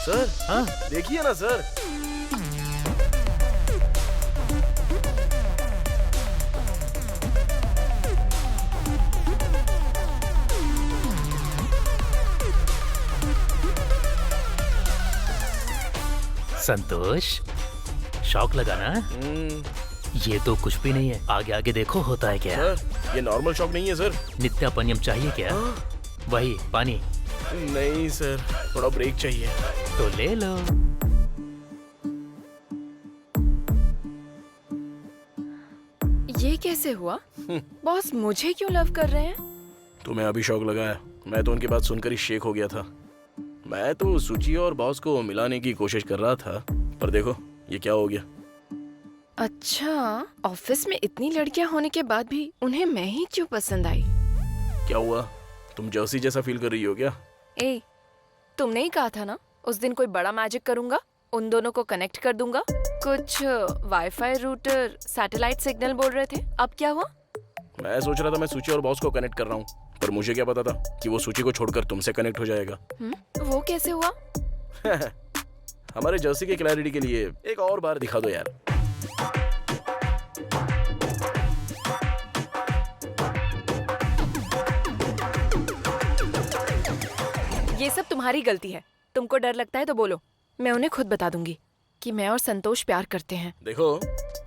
Sir हाँ देखिए ना सर। संतोष, शौक लगा ना? ये तो कुछ भी नहीं है, आगे आगे देखो होता है क्या। सर ये नॉर्मल शॉक नहीं है सर। नित्यापनियम चाहिए क्या? वही पानी। नहीं सर, थोड़ा ब्रेक चाहिए। तो ले लो। ये कैसे हुआ? बॉस मुझे क्यों लव कर रहे हैं? तुम्हें अभी शौक लगा है? मैं तो उनकी बात सुनकर ही शेक हो गया था। मैं तो सुची और बॉस को मिलाने की कोशिश कर रहा था, पर देखो ये क्या हो गया। अच्छा, ऑफिस में इतनी लड़कियां होने के बाद भी उन्हें मैं ही क्यों पसंद आई? क्या हुआ, तुम जर्सी जैसा फील कर रही हो क्या? ए, तुमने ही कहा था ना उस दिन कोई बड़ा मैजिक करूंगा, उन दोनों को कनेक्ट कर दूंगा। कुछ वाईफाई रूटर सैटेलाइट सिग्नल बोल रहे थे, अब क्या हुआ? मैं सोच रहा था मैं सूची और बॉस को कनेक्ट कर रहा हूँ, पर मुझे क्या पता था कि वो सूची को छोड़कर तुमसे कनेक्ट हो जाएगा। वो कैसे हुआ? हमारे जर्सी के क्लैरिटी के लिए एक और बार दिखा दो यार। ये सब तुम्हारी गलती है। तुमको डर लगता है तो बोलो, मैं उन्हें खुद बता दूंगी कि मैं और संतोष प्यार करते हैं। देखो,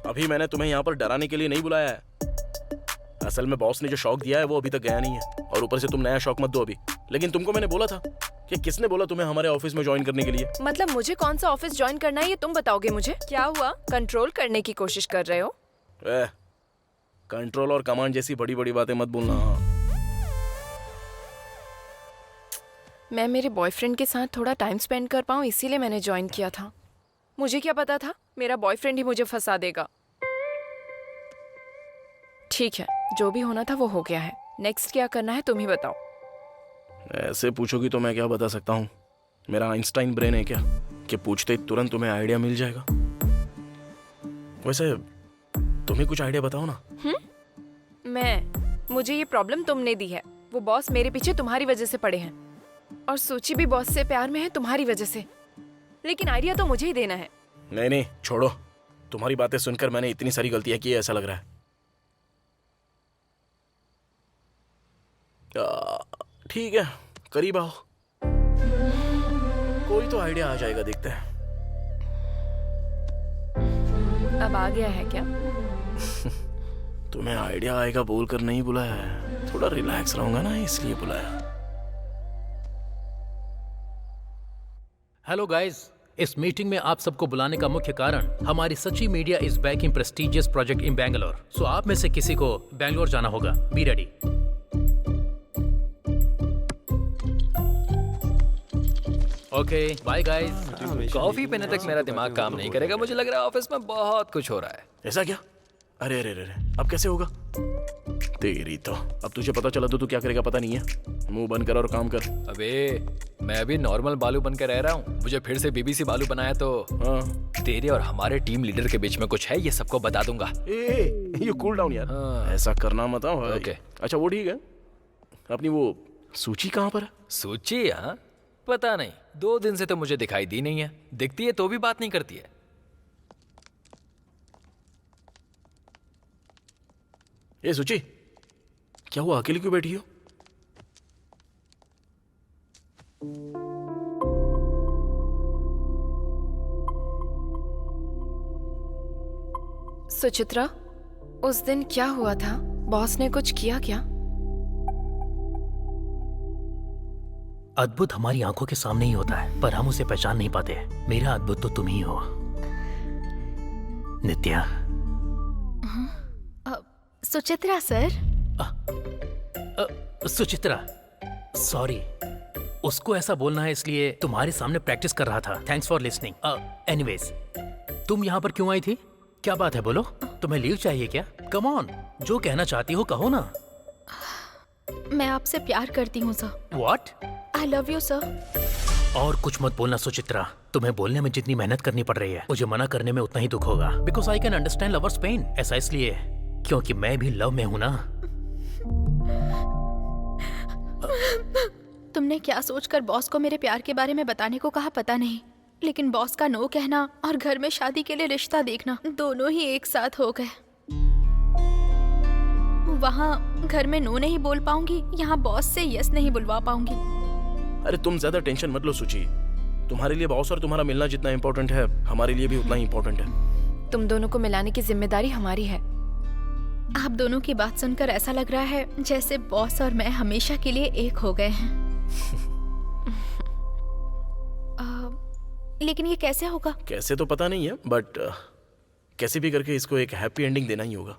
अभी मैंने तुम्हें यहाँ पर डराने के लिए नहीं बुलाया है। असल में बॉस ने जो शौक दिया है वो अभी तक गया नहीं है, और ऊपर से तुम नया शौक मत दो अभी। लेकिन तुमको मैंने बोला था कि किसने बोला तुम्हें हमारे ऑफिस में ज्वाइन करने के लिए? मतलब मुझे कौन सा ऑफिस ज्वाइन करना है ये तुम बताओगे मुझे? क्या हुआ, कंट्रोल करने की कोशिश कर रहे हो? कंट्रोल और कमांड जैसी बड़ी बड़ी बातें मत बोलना। मैं मेरे बॉयफ्रेंड के साथ थोड़ा टाइम स्पेंड कर पाऊँ इसीलिए मैंने ज्वाइन किया था। मुझे क्या पता था मेरा बॉयफ्रेंड ही मुझे फंसा देगा। ठीक है, जो भी होना था वो हो गया है। नेक्स्ट क्या करना है तुम ही बताओ। ऐसे पूछोगी तो मैं क्या बता सकता हूँ? मेरा आइंस्टाइन ब्रेन है क्या कि पूछते ही तुरंत तुम्हें आइडिया मिल जाएगा? वैसे तुम्हें कुछ आइडिया बताओ ना। मुझे ये प्रॉब्लम तुमने दी है। वो बॉस मेरे पीछे तुम्हारी वजह से पड़े हैं, और सूची भी बॉस से प्यार में है तुम्हारी वजह से। लेकिन आइडिया तो मुझे ही देना है। नहीं छोड़ो, तुम्हारी बातें सुनकर मैंने इतनी सारी गलतियां की ऐसा लग रहा है। ठीक है, करीब आओ, कोई तो आइडिया आ जाएगा, देखते हैं। अब आ गया है क्या? तुम्हें आइडिया आएगा बोलकर नहीं बुलाया है, थोड़ा रिलैक्स रहूंगा ना इसलिए बुलाया। हेलो गाइस, इस मीटिंग में आप सबको बुलाने का मुख्य कारण हमारी Sachi media is back in prestigious project in Bangalore. So आप में से किसी को बैंगलोर जाना होगा। Be ready. Okay bye guys. Coffee पीने तक मेरा दिमाग काम नहीं करेगा। मुझे लग रहा है ऑफिस में बहुत कुछ हो रहा है। ऐसा क्या? अरे अब कैसे होगा? तेरी तो, अब तुझे पता चला तो तू क्या करेगा पता नहीं है। मुंह बंद कर और काम कर। अबे मैं अभी नॉर्मल बालू बनकर रह रहा हूँ, मुझे फिर से बीबीसी बालू बनाया तो तेरे और हमारे टीम लीडर के बीच में कुछ है, ये सबको बता दूंगा। ये कूल डाउन यार, ऐसा करना मत। ओके अच्छा वो ठीक है, अपनी वो सूची कहाँ पर है? सूची? हाँ पता नहीं, 2 दिन से तो मुझे दिखाई दी नहीं है। दिखती है तो भी बात नहीं करती है। ये सूची, क्या हुआ, अकेली क्यों बैठी हो? सुचित्रा, उस दिन क्या हुआ था? बॉस ने कुछ किया क्या? अद्भुत हमारी आंखों के सामने ही होता है, पर हम उसे पहचान नहीं पाते। मेरा अद्भुत तो तुम ही हो नित्या। सुचित्रा सर। सुचित्रा, सॉरी, उसको ऐसा बोलना है इसलिए तुम्हारे सामने प्रैक्टिस कर रहा था। Thanks for listening. एनीवेज, तुम यहाँ पर क्यों आई थी? क्या बात है, बोलो। तुम्हें लीव चाहिए क्या? कम ऑन, जो कहना चाहती हो कहो ना। मैं आपसे प्यार करती हूँ sir. What? I love you sir. और कुछ मत बोलना सुचित्रा। तुम्हें बोलने में जितनी मेहनत करनी पड़ रही है, मुझे मना करने में उतना ही दुख होगा। Because I can understand lovers pain. ऐसा इसलिए क्योंकि मैं भी लव में हूं ना। तुमने क्या सोचकर बॉस को मेरे प्यार के बारे में बताने को कहा पता नहीं, लेकिन बॉस का नो कहना और घर में शादी के लिए रिश्ता देखना दोनों ही एक साथ हो गए। वहाँ घर में नो नहीं बोल पाऊंगी, यहाँ बॉस से यस नहीं बुलवा पाऊंगी। अरे तुम ज्यादा टेंशन मत लो सुची। तुम्हारे लिए बॉस और तुम्हारा मिलना जितना इम्पोर्टेंट है, हमारे लिए भी उतना ही इम्पोर्टेंट है। तुम दोनों को मिलाने की जिम्मेदारी हमारी है। आप दोनों की बात सुनकर ऐसा लग रहा है जैसे बॉस और मैं हमेशा के लिए एक हो गए हैं। लेकिन ये कैसे होगा? कैसे तो पता नहीं है, बट कैसे भी करके इसको एक हैप्पी एंडिंग देना ही होगा।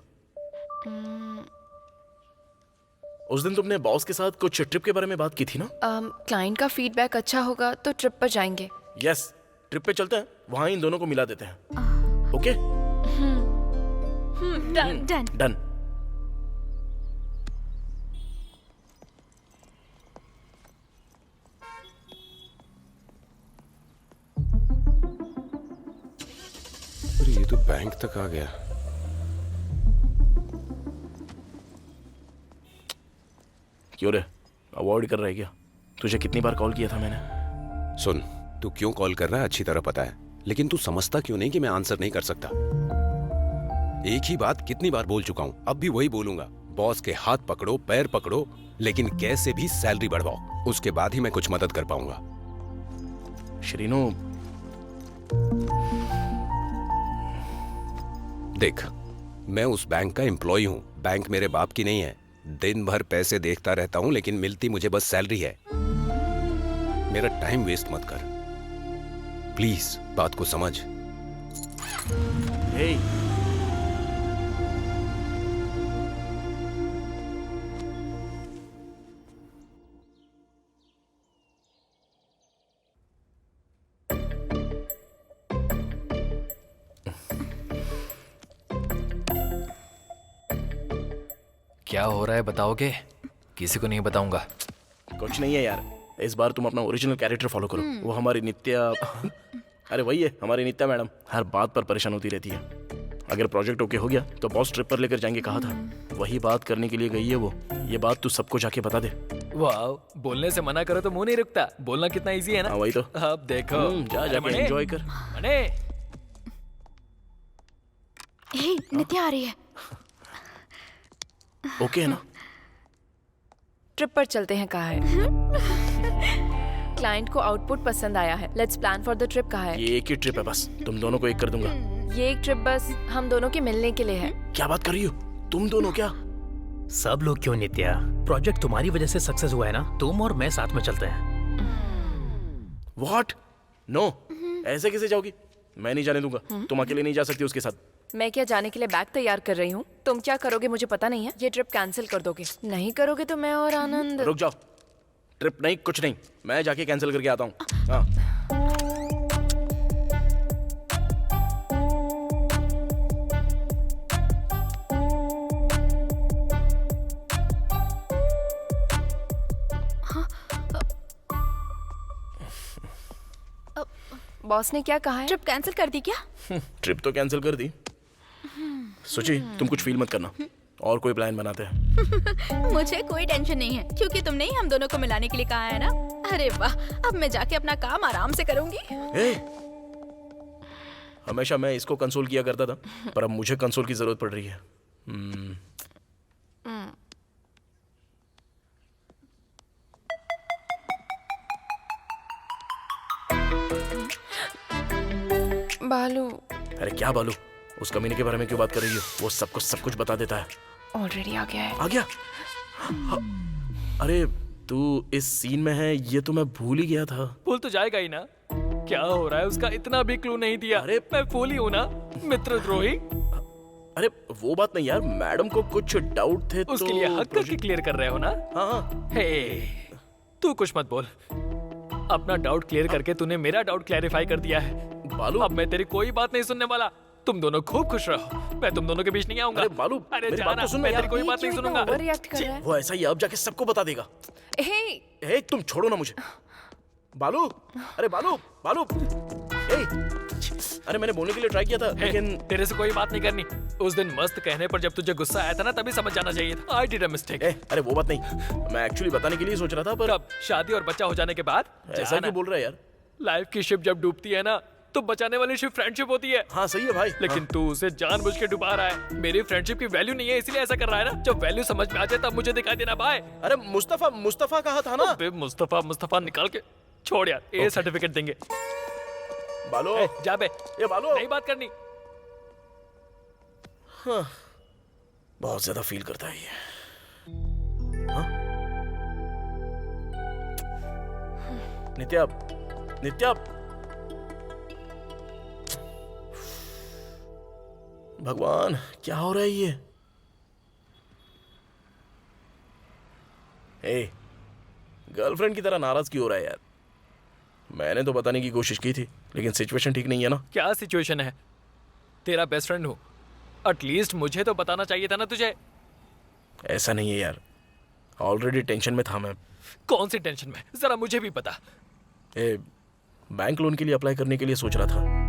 उस दिन तुमने बॉस के साथ कुछ ट्रिप के बारे में बात की थी ना? क्लाइंट का फीडबैक अच्छा होगा तो ट्रिप पर जाएंगे। यस, ट्रिप पे चलते हैं, वहां इन दोनों को मिला देते हैं। ओके? Done done. डन। अरे ये तो बैंक तक आ गया। क्यों रे, अवॉइड कर रहा है क्या? तुझे कितनी बार कॉल किया था मैंने? सुन, तू क्यों कॉल कर रहा है अच्छी तरह पता है, लेकिन तू समझता क्यों नहीं कि मैं आंसर नहीं कर सकता? एक ही बात कितनी बार बोल चुका हूं, अब भी वही बोलूंगा। बॉस के हाथ पकड़ो, पैर पकड़ो, लेकिन कैसे भी सैलरी बढ़वाओ, उसके बाद ही मैं कुछ मदद कर पाऊंगा। श्रीनु, देख, मैं उस बैंक का एम्प्लॉय हूं, बैंक मेरे बाप की नहीं है। दिन भर पैसे देखता रहता हूं, लेकिन मिलती मुझे बस सैलरी है। मेरा टाइम वेस्ट मत कर, प्लीज बात को समझ। हे, क्या हो रहा है बताओगे? किसी को नहीं बताऊंगा। कुछ नहीं है यार, इस बार तुम अपना ओरिजिनल कैरेक्टर फॉलो करो। वो हमारी नित्या अरे वही है, हमारी नित्या मैडम हर बात पर परेशान होती रहती है। अगर प्रोजेक्ट ओके हो गया तो बॉस ट्रिप पर लेकर जाएंगे कहा था, वही बात करने के लिए गई है वो। ये बात तू सबको जाके बता दे। वाह, बोलने से मना करो तो मुंह नहीं रुकता। बोलना कितना इजी है ना? हाँ वही तो। अब देखो। जा अरे जाके मने, एंजॉय कर। मने, हे, नित्या आ रही है। ओके है ना? ट्रिप पर चलते हैं कहा है। क्लाइंट को आउटपुट पसंद आया है। Let's plan for the trip कहा है। ये एक ही ट्रिप है बस, तुम दोनों को एक कर दूंगा। ये एक ट्रिप बस हम दोनों के मिलने के लिए है। क्या बात कर रही हो तुम दोनों? क्या सब लोग क्यों नित्या? प्रोजेक्ट तुम्हारी वजह से सक्सेस हुआ है ना, तुम और मैं साथ में चलते हैं। व्हाट? नो, ऐसे कैसे जाओगी? मैं नहीं जाने दूंगा। तुम अकेले नहीं जा सकती उसके साथ। मैं क्या जाने के लिए बैग तैयार कर रही हूँ? तुम क्या करोगे मुझे पता नहीं है। ये ट्रिप कैंसिल कर दोगे? नहीं करोगे तो मैं और आनंद। रुक जाओ, ट्रिप नहीं, कुछ नहीं, मैं जाके कैंसिल करके आता हूँ। हाँ। बॉस ने क्या कहा है? ट्रिप कैंसिल कर दी क्या? ट्रिप तो कैंसिल कर दी। सोची तुम कुछ फील मत करना, और कोई प्लान बनाते हैं। मुझे कोई टेंशन नहीं है, क्योंकि तुमने ही हम दोनों को मिलाने के लिए कहा है ना। अरे वाह, अब मैं जाके अपना काम आराम से करूंगी। ए, हमेशा मैं इसको कंसोल किया करता था, पर अब मुझे कंसोल की जरूरत पड़ रही है। बालू। अरे क्या बालू? उस कमीने के बारे में क्यों बात कर रही हो? वो सबको सब कुछ बता देता है। ऑलरेडी आ गया है। आ गया? अरे तू इस सीन में है, ये तो मैं भूल ही गया था। भूल तो जाएगा ही ना। क्या हो रहा है उसका इतना भी क्लू नहीं दिया। अरे मैं फूल ही हूँ ना, मित्रद्रोही। अरे वो बात नहीं यार, मैडम को कुछ डाउट थे उसके तो लिए हक करके क्लियर कर रहे हो ना? हाँ हाँ। हे, तू कुछ मत बोल। अपना डाउट क्लियर करके तूने मेरा डाउट क्लैरिफाई कर दिया है। बालू, अब मैं तेरी कोई बात नहीं सुनने वाला। तुम दोनों खूब खुश रहो, मैं तुम दोनों के बीच नहीं आऊंगा। अरे बालू, अरे मेरी बात जाना, तो सुन ना मैं यार। तेरी कोई बात नहीं सुनूंगा। ओवर रिएक्ट कर रहा है। वो ऐसा ही अब जाके सबको बता देगा। हे, ए, तुम छोड़ो ना मुझे। बालू, अरे बालू, बालू, ए, अरे मैंने बोलने के लिए ट्राई किया था, हे, लेकिन तेरे से कोई बात नहीं करनी। उस दिन मस्त कहने पर जब तुझे गुस्सा आया था ना, तभी समझ जाना चाहिए था। I did a mistake. अरे वो बात नहीं, मैं एक्चुअली बताने के लिए सोच रहा था, पर कब? शादी और बच्चा हो जाने के बाद? ऐसा जाना। क्यों बोल रहा है यार? लाइफ की शिप जब डूबती है ना तो बचाने वाली शिप फ्रेंडशिप होती है। हाँ सही है भाई। लेकिन तू उसे जानबूझ के डुबा रहा है। मेरी फ्रेंडशिप की वैल्यू नहीं है इसलिए ऐसा कर रहा है ना। जब वैल्यू समझ में आ जाए तब मुझे दिखाई देना भाई। अरे मुस्तफा मुस्तफा कहा था ना। बे मुस्तफा निकाल के छोड़ यार। ए सर्टिफिकेट देंगे। बालो ए, जा बे। ये बालो नहीं बात करनी। हाँ, बहुत ज्यादा फील करता है ये। हाँ? नित्या नित्या भगवान क्या हो रहा है ये? ए, गर्लफ्रेंड की तरह नाराज क्यों हो रहा है यार? मैंने तो बताने की कोशिश की थी लेकिन सिचुएशन ठीक नहीं है ना। क्या सिचुएशन है? तेरा बेस्ट फ्रेंड हूँ, एटलीस्ट मुझे तो बताना चाहिए था ना तुझे। ऐसा नहीं है यार, ऑलरेडी टेंशन में था मैं। कौन सी टेंशन में? जरा मुझे भी पता। बैंक लोन के लिए अप्लाई करने के लिए सोच रहा था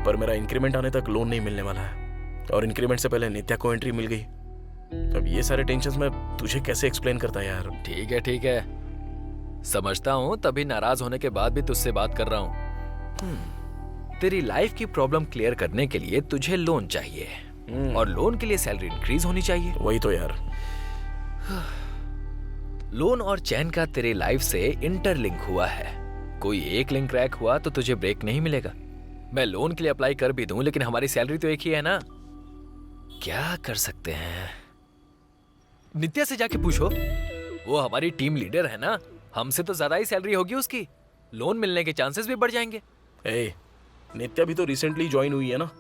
पर मेरा इंक्रीमेंट आने तक लोन नहीं मिलने वाला है और इंक्रीमेंट से पहले नित्या को एंट्री मिल गई। अब ये सारे टेंशन्स मैं तुझे कैसे एक्सप्लेन करता यार? ठीक है समझता हूँ, तभी नाराज होने के बाद भी तुझसे बात कर रहा हूँ। तेरी लाइफ की प्रॉब्लम क्लियर करने के लिए तुझे लोन चाहिए और लोन के लिए सैलरी इंक्रीज होनी चाहिए। वही तो यार। लोन और चैन का तेरी लाइफ से इंटरलिंक हुआ है। कोई एक लिंक क्रैक हुआ तो तुझे ब्रेक नहीं मिलेगा। मैं लोन के लिए अप्लाई कर भी दूं लेकिन हमारी सैलरी तो एक ही है ना। क्या कर सकते हैं? नित्या से जाके पूछो, वो हमारी टीम लीडर है ना, हमसे तो ज्यादा ही सैलरी होगी उसकी। लोन मिलने के चांसेस भी बढ़ जाएंगे। नित्या भी तो रिसेंटली ज्वाइन हुई है ना,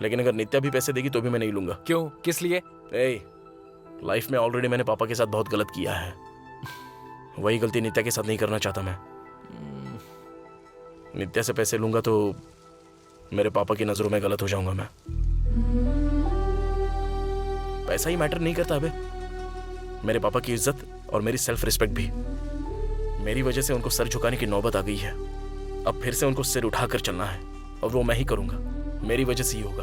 लेकिन अगर नित्या भी पैसे देगी तो भी मैं नहीं लूंगा। क्यों? किस लिए? लाइफ में ऑलरेडी मैंने पापा के साथ बहुत गलत किया है, वही गलती नित्या के साथ नहीं करना चाहता मैं। नित्या से पैसे लूंगा तो मेरे पापा की नजरों में गलत हो जाऊंगा मैं। पैसा ही मैटर नहीं करता अबे, मेरे पापा की इज्जत और मेरी सेल्फ रिस्पेक्ट भी। मेरी वजह से उनको सर झुकाने की नौबत आ गई है। अब फिर से उनको सिर उठाकर चलना है और वो मैं ही करूंगा। मेरी वजह से ही होगा।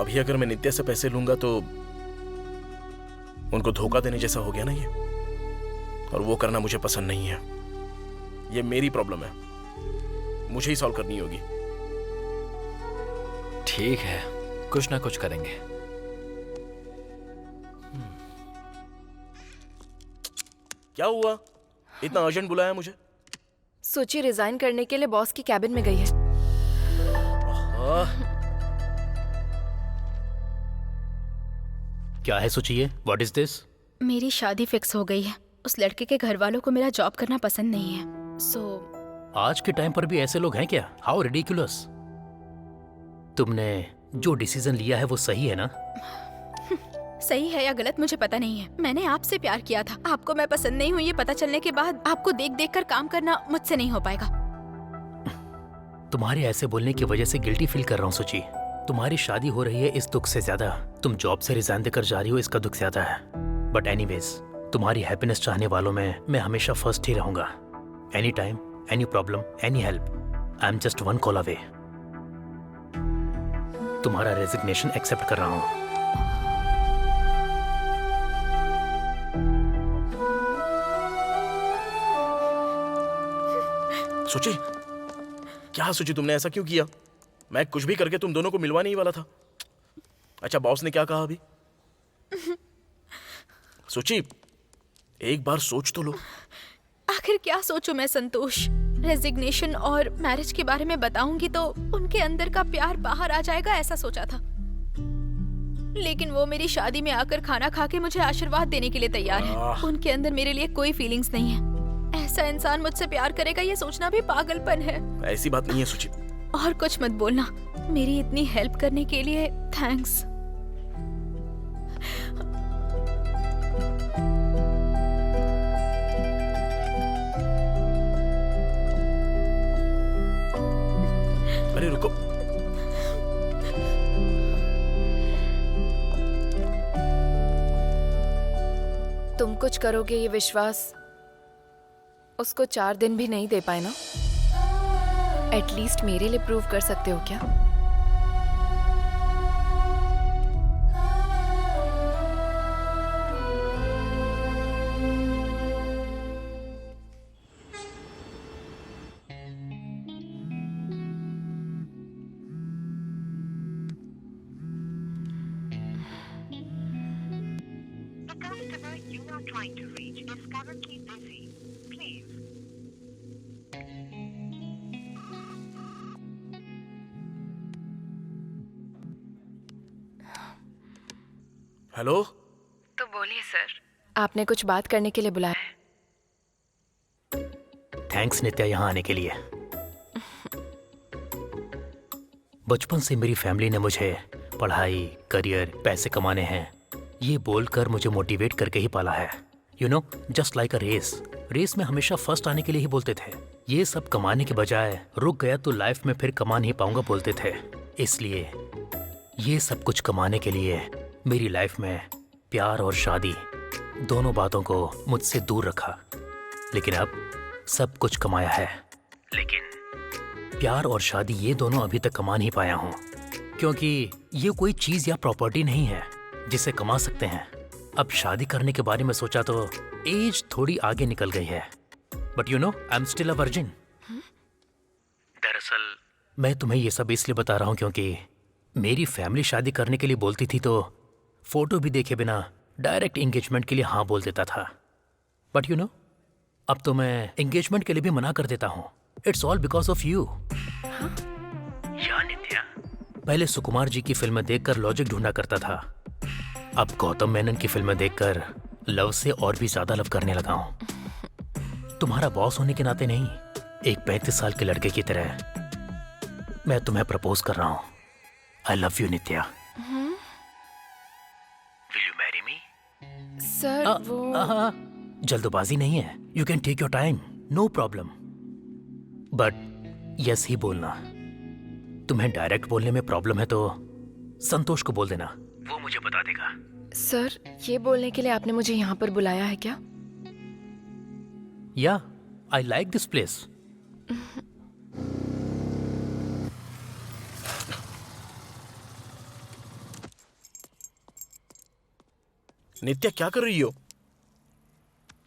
अभी अगर मैं नित्या से पैसे लूंगा तो उनको धोखा देने जैसा हो गया ना ये, और वो करना मुझे पसंद नहीं है। ये मेरी प्रॉब्लम है, मुझे ही सॉल्व करनी होगी। ठीक है, कुछ ना कुछ करेंगे। क्या हुआ? इतना अर्जेंट बुलाया मुझे? सोची रिजाइन करने के लिए बॉस की कैबिन में गई है। क्या है सोचिए? What is this? मेरी शादी फिक्स हो गई है। उस लड़के के घर वालों को मेरा जॉब करना पसंद नहीं है। आज के टाइम पर भी ऐसे लोग हैं क्या? How ridiculous. तुमने जो डिसीजन लिया है वो सही है ना? सही है या गलत मुझे पता नहीं है। मैंने आपसे प्यार किया था। आपको मैं पसंद नहीं हुई ये पता चलने के बाद आपको देख देख कर काम करना मुझसे नहीं हो पाएगा। तुम्हारे ऐसे बोलने की वजह से गिल्टी फील कर रहा हूँ सोची। तुम्हारी शादी हो रही है इस दुख से ज्यादा तुम जॉब से रिजाइन देकर जा रही हो इसका दुख ज्यादा है। बट एनीवेज, तुम्हारी हैप्पीनेस चाहने वालों में मैं हमेशा फर्स्ट ही रहूंगा। Any time, any problem, any help, I am just one call away. तुम्हारा रेजिग्नेशन एक्सेप्ट कर रहा हूँ। सोची, क्या सोची तुमने? ऐसा क्यों किया? मैं कुछ भी करके तुम दोनों को मिलवा नहीं वाला था। अच्छा, बॉस ने क्या कहा अभी? सोची, एक बार सोच तो लो। आखिर क्या सोचूं मैं संतोष? रेजिग्नेशन और मैरिज के बारे में बताऊंगी तो उनके अंदर का प्यार बाहर आ जाएगा ऐसा सोचा था। लेकिन वो मेरी शादी में आकर खाना खा के मुझे आशीर्वाद देने के लिए तैयार है। उनके अंदर मेरे लिए कोई फीलिंग्स नहीं है। ऐसा इंसान मुझसे प्यार करेगा ये सोचना भी पागलपन है। ऐसी बात नहीं है सोची। और कुछ मत बोलना। मेरी इतनी हेल्प करने के लिए थैंक्स। अरे रुको, तुम कुछ करोगे ये विश्वास उसको 4 दिन भी नहीं दे पाए ना? एटलीस्ट मेरे लिए प्रूव कर सकते हो क्या? trying to reach is currently busy. Please. Hello. तो बोलिए सर, आपने कुछ बात करने के लिए बुलाया है? थैंक्स नित्या यहाँ आने के लिए। बचपन से मेरी फैमिली ने मुझे पढ़ाई, करियर, पैसे कमाने हैं ये बोलकर मुझे मोटिवेट करके ही पाला है। You know, just like a race में हमेशा फर्स्ट आने के लिए ही बोलते थे। ये सब कमाने के बजाय रुक गया तो लाइफ में फिर कमा नहीं पाऊंगा बोलते थे। इसलिए ये सब कुछ कमाने के लिए मेरी लाइफ में प्यार और शादी दोनों बातों को मुझसे दूर रखा। लेकिन अब सब कुछ कमाया है, लेकिन प्यार और शादी ये दोनों अभी तक कमा नहीं पाया हूँ, क्योंकि ये कोई चीज या प्रॉपर्टी नहीं है जिसे कमा सकते हैं। अब शादी करने के बारे में सोचा तो एज थोड़ी आगे निकल गई है, but you know I am still a virgin. दरअसल मैं तुम्हें ये सब इसलिए बता रहा हूँ क्योंकि मेरी फैमिली शादी करने के लिए बोलती थी तो फोटो भी देखे बिना डायरेक्ट एंगेजमेंट के लिए हाँ बोल देता था। बट यू नो, अब तो मैं एंगेजमेंट के लिए भी मना कर देता हूँ। It's all because of you. या नित्या, पहले सुकुमार जी की फिल्में देखकर लॉजिक ढूंढा करता था, अब गौतम मेनन की फिल्में देखकर लव से और भी ज्यादा लव करने लगा हूं। तुम्हारा बॉस होने के नाते नहीं, एक 35 साल के लड़के की तरह मैं तुम्हें प्रपोज कर रहा हूं। I love you Nitya. Will you marry me? Sir वो जल्दबाजी नहीं है, you can take your time, no problem. But yes ही बोलना। तुम्हें डायरेक्ट बोलने में प्रॉब्लम है तो संतोष को बोल देना, वो मुझे बता देगा। सर, ये बोलने के लिए आपने मुझे यहाँ पर बुलाया है क्या? या आई लाइक दिस प्लेस। नित्या क्या कर रही हो?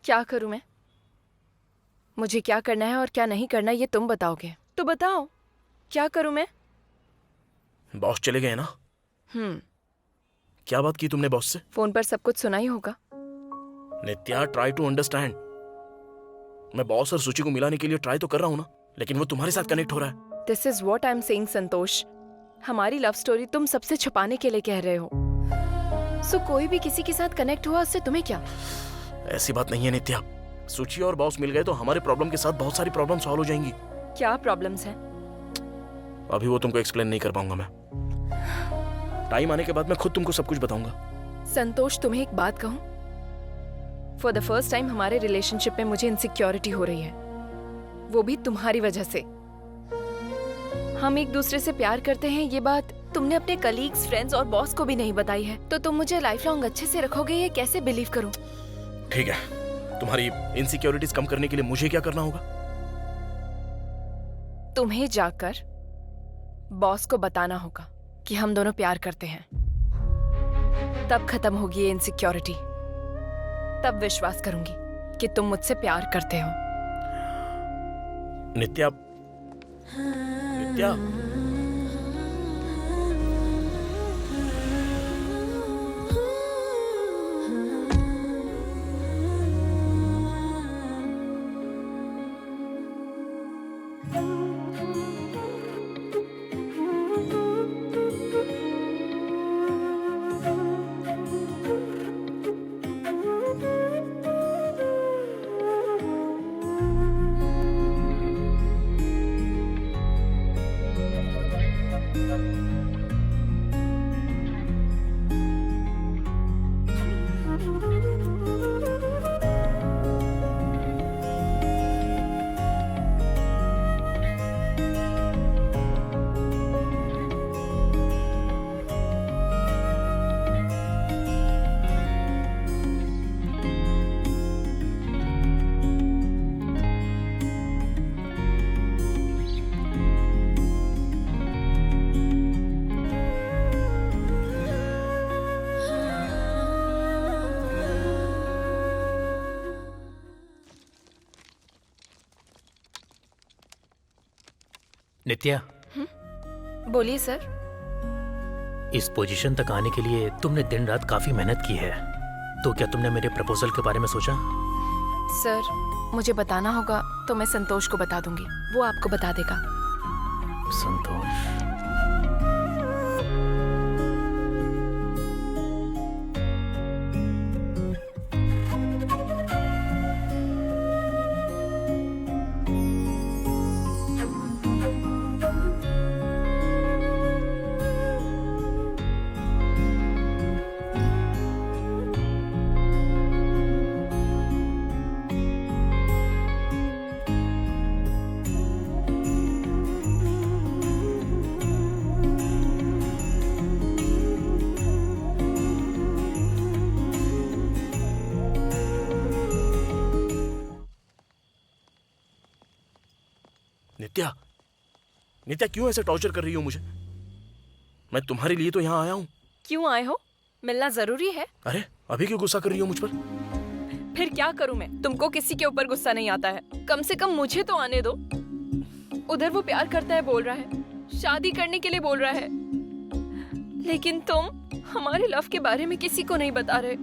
क्या करूं मैं? मुझे क्या करना है और क्या नहीं करना ये तुम बताओगे। तो बताओ, क्या करूं मैं? बॉस चले गए ना? क्या बात की तुमने बॉस से? फोन पर सब कुछ सुना ही होगा। नित्या, ट्राई टू अंडरस्टैंड। मैं बॉस और सूची को मिलाने के लिए ट्राई तो कर रहा हूं ना, लेकिन वो तुम्हारे साथ कनेक्ट हो रहा है। This is what I am saying Santosh. हमारी लव स्टोरी तुम सबसे छुपाने के लिए कह रहे हो। सो कोई भी किसी के साथ कनेक्ट हुआ उससे तुम्हें क्या? ऐसी बात नहीं है नित्या। सूची और बॉस मिल गए तो हमारे प्रॉब्लम के साथ बहुत सारी प्रॉब्लम सॉल्व हो जाएंगी। क्या प्रॉब्लम्स हैं? अभी वो तुमको एक्सप्लेन नहीं कर पाऊंगा मैं। टाइम आने के बाद मैं खुद तुमको सब कुछ बताऊंगा। संतोष, तुम्हें एक बात कहूं? फॉर द फर्स्ट टाइम हमारे रिलेशनशिप में मुझे इनसिक्योरिटी हो रही है, वो भी तुम्हारी वजह से। हम एक दूसरे से प्यार करते हैं ये बात तुमने अपने कलीग्स, फ्रेंड्स और बॉस को भी नहीं बताई है, तो तुम मुझे लाइफ लॉन्ग अच्छे से रखोगे ये कैसे बिलीव करूं? ठीक है, तुम्हारी इनसिक्योरिटीज कम करने के लिए मुझे क्या करना होगा? तुम्हें जाकर बॉस को बताना होगा कि हम दोनों प्यार करते हैं। तब खत्म होगी ये इनसिक्योरिटी। तब विश्वास करूंगी कि तुम मुझसे प्यार करते हो। नित्या, नित्या, नित्या, बोलिए सर। इस पोजीशन तक आने के लिए तुमने दिन रात काफी मेहनत की है। तो क्या तुमने मेरे प्रपोजल के बारे में सोचा? सर, मुझे बताना होगा तो मैं संतोष को बता दूंगी, वो आपको बता देगा। संतोष। नित्या, नित्या क्यों ऐसे टॉर्चर कर रही हो मुझे? मैं तुम्हारे लिए तो यहाँ आया हूँ। क्यों आए हो? मिलना जरूरी है? अरे अभी क्यों गुस्सा कर रही हो मुझ पर? फिर क्या करूं मैं? तुमको किसी के ऊपर गुस्सा नहीं आता है? कम से कम मुझे तो आने दो। उधर वो प्यार करता है बोल रहा है, शादी करने के लिए बोल रहा है, लेकिन तुम हमारे लव के बारे में किसी को नहीं बता रहे।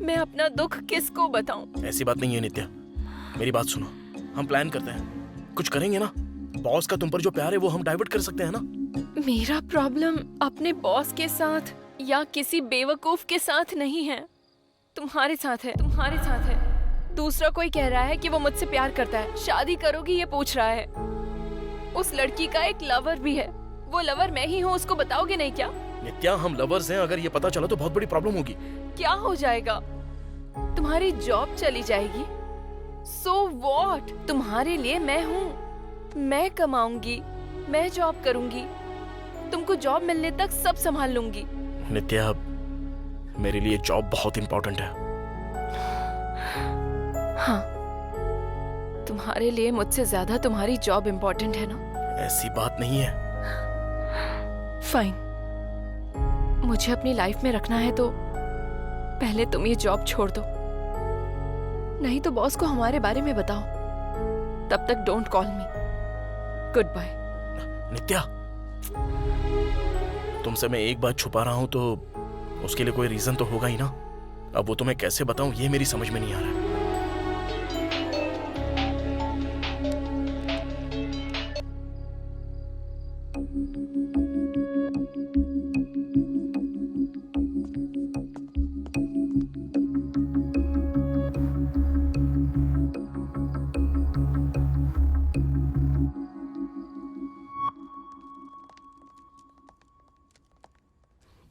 मैं अपना दुख किसको बताऊं? ऐसी बात नहीं है नित्या, मेरी बात सुनो। हम प्लान करते हैं, कुछ करेंगे ना। बॉस का तुम पर जो प्यार है वो हम डाइवर्ट कर सकते हैं ना। मेरा प्रॉब्लम अपने बॉस के साथ या किसी बेवकूफ के साथ नहीं है, तुम्हारे साथ है, तुम्हारे साथ है। दूसरा कोई कह रहा है कि वो मुझसे प्यार करता है, शादी करोगी ये पूछ रहा है। उस लड़की का एक लवर भी है, वो लवर मैं ही हूँ, उसको बताओगे नहीं क्या? नित्या, हम लवर्स हैं, अगर ये पता चला तो बहुत बड़ी प्रॉब्लम होगी। क्या हो जाएगा? तुम्हारी जॉब चली जाएगी। So what? तुम्हारे लिए मैं हूँ, मैं कमाऊंगी, मैं जॉब करूंगी, तुमको जॉब मिलने तक सब संभाल लूंगी। नित्या, मेरे लिए जॉब बहुत इंपॉर्टेंट है। हाँ, तुम्हारे लिए मुझसे ज्यादा तुम्हारी जॉब इंपॉर्टेंट है ना? ऐसी बात नहीं है। फाइन, मुझे अपनी लाइफ में रखना है तो पहले तुम ये जॉब छोड़ दो, नहीं तो बॉस को हमारे बारे में बताओ। तब तक don't call me. Goodbye. Nitya, तुमसे मैं एक बात छुपा रहा हूं तो उसके लिए कोई रीजन तो होगा ही ना। अब वो तुम्हें कैसे बताऊं ये मेरी समझ में नहीं आ रहा है।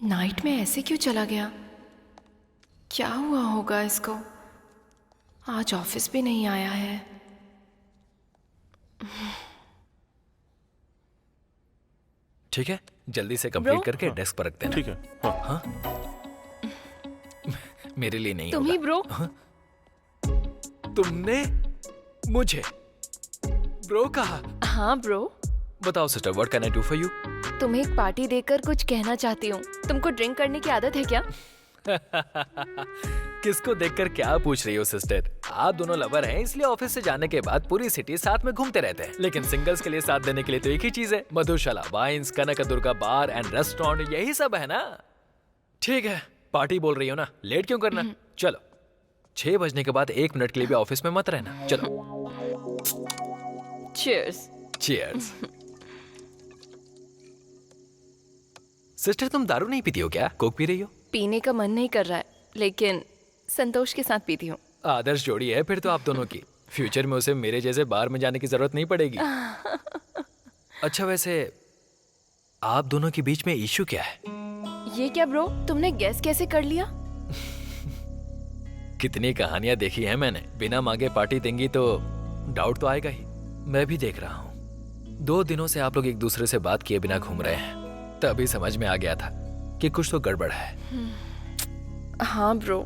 नाइट में ऐसे क्यों चला गया? क्या हुआ होगा इसको? आज ऑफिस भी नहीं आया है। ठीक है, जल्दी से कंप्लीट Bro? करके डेस्क पर रखते हैं। ठीक है। हाँ। हाँ? मेरे लिए नहीं तुम ही होगा। ब्रो? तुमने मुझे ब्रो कहा? हाँ ब्रो। बताओ sister, what can I do for you? तुम्हें एक पार्टी देकर कुछ कहना चाहती हूँ। तुमको ड्रिंक करने की आदत है क्या? किसको देखकर क्या पूछ रही हो सिस्टर? आप दोनों लवर हैं, इसलिए ऑफिस से जाने के बाद पूरी सिटी साथ में घूमते रहते हैं। लेकिन सिंगल्स के लिए साथ देने के लिए तो एक ही चीज है, Madhushala wines, Kanakadurga bar and restaurant, यही सब है ना। ठीक है, पार्टी बोल रही हो ना, लेट क्यों करना? चलो, 6 बजने के बाद 1 मिनट के लिए भी ऑफिस में मत रहना। चलो। चीयर्स। चीयर्स। सिस्टर, तुम दारू नहीं पीती हो क्या? कोक पी रही हो? पीने का मन नहीं कर रहा है, लेकिन संतोष के साथ पीती हूँ। आदर्श जोड़ी है फिर तो आप दोनों की। फ्यूचर में उसे मेरे जैसे बार में जाने की जरूरत नहीं पड़ेगी। अच्छा, वैसे आप दोनों के बीच में इश्यू क्या है? ये क्या ब्रो, तुमने गैस कैसे कर लिया? कितनी कहानियां देखी हैं मैंने। बिना मांगे पार्टी देंगी तो डाउट तो आएगा ही। मैं भी देख रहा हूँ 2 दिनों से आप लोग एक दूसरे से बात किए बिना घूम रहे हैं, तभी समझ में आ गया था कि कुछ तो गड़बड़ है। हाँ ब्रो,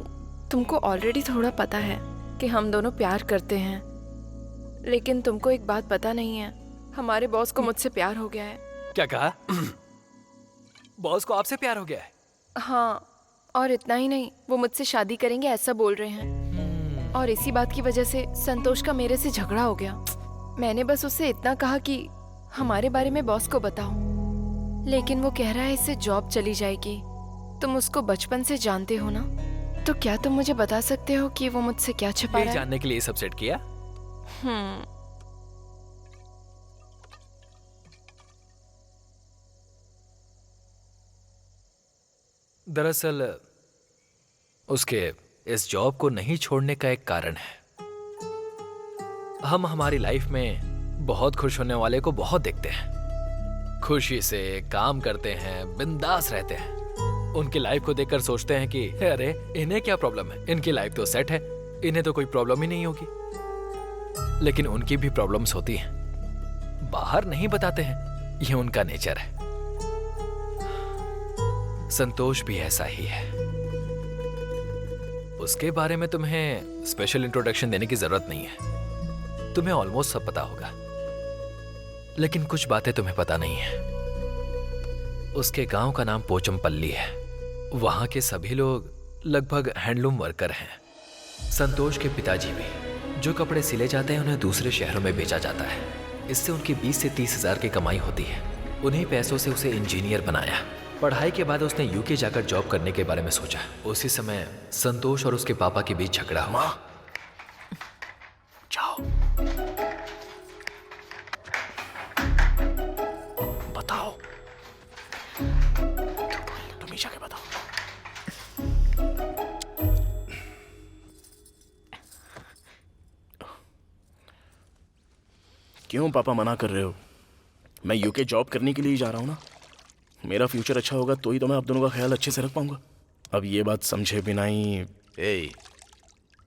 तुमको ऑलरेडी थोड़ा पता है कि हम दोनों प्यार करते हैं, लेकिन तुमको एक बात पता नहीं है, हमारे बॉस को मुझसे प्यार हो गया है। क्या कहा? बॉस को आपसे प्यार हो गया है? हाँ, और इतना ही नहीं, वो मुझसे शादी करेंगे ऐसा बोल रहे हैं। और इसी बात की वजह से संतोष का मेरे से झगड़ा हो गया। मैंने बस उससे इतना कहा कि हमारे बारे में बॉस को बताओ, लेकिन वो कह रहा है इससे जॉब चली जाएगी। तुम उसको बचपन से जानते हो ना, तो क्या तुम मुझे बता सकते हो कि वो मुझसे क्या छिपा ये रहा है? जानने के लिए सब सेट किया? हम्म। दरअसल उसके इस जॉब को नहीं छोड़ने का एक कारण है। हम हमारी लाइफ में बहुत खुश होने वाले को बहुत देखते हैं, खुशी से काम करते हैं, बिंदास रहते हैं। उनकी लाइफ को देखकर सोचते हैं कि अरे इन्हें क्या प्रॉब्लम है, इनकी लाइफ तो सेट है, इन्हें तो कोई प्रॉब्लम ही नहीं होगी। लेकिन उनकी भी प्रॉब्लम्स होती हैं, बाहर नहीं बताते हैं, ये उनका नेचर है। संतोष भी ऐसा ही है। उसके बारे में तुम्हें स्पेशल इंट्रोडक्शन देने की जरूरत नहीं है, तुम्हें ऑलमोस्ट सब पता होगा। लेकिन कुछ बातें तुम्हें पता नहीं है। उसके गांव का नाम पोचमपल्ली है। वहां के सभी लोग लगभग हैंडलूम वर्कर हैं। संतोष के पिताजी भी। जो कपड़े सिले जाते हैं उन्हें दूसरे शहरों में बेचा जाता है। इससे उनकी 20 से 30 हजार की कमाई होती है। उन्हीं पैसों से उसे इंजीनियर बनाया। पढ़ाई के बाद उसने यूके जाकर जॉब करने के बारे में सोचा। उसी समय संतोष और उसके पापा के बीच झगड़ा हुआ। जाओ, बताओ, तुम ही जाके बताओ। क्यों पापा मना कर रहे हो? मैं यूके जॉब करने के लिए ही जा रहा हूं ना। मेरा फ्यूचर अच्छा होगा तो ही तो मैं आप दोनों का ख्याल अच्छे से रख पाऊंगा। अब ये बात समझे बिना ही। ए,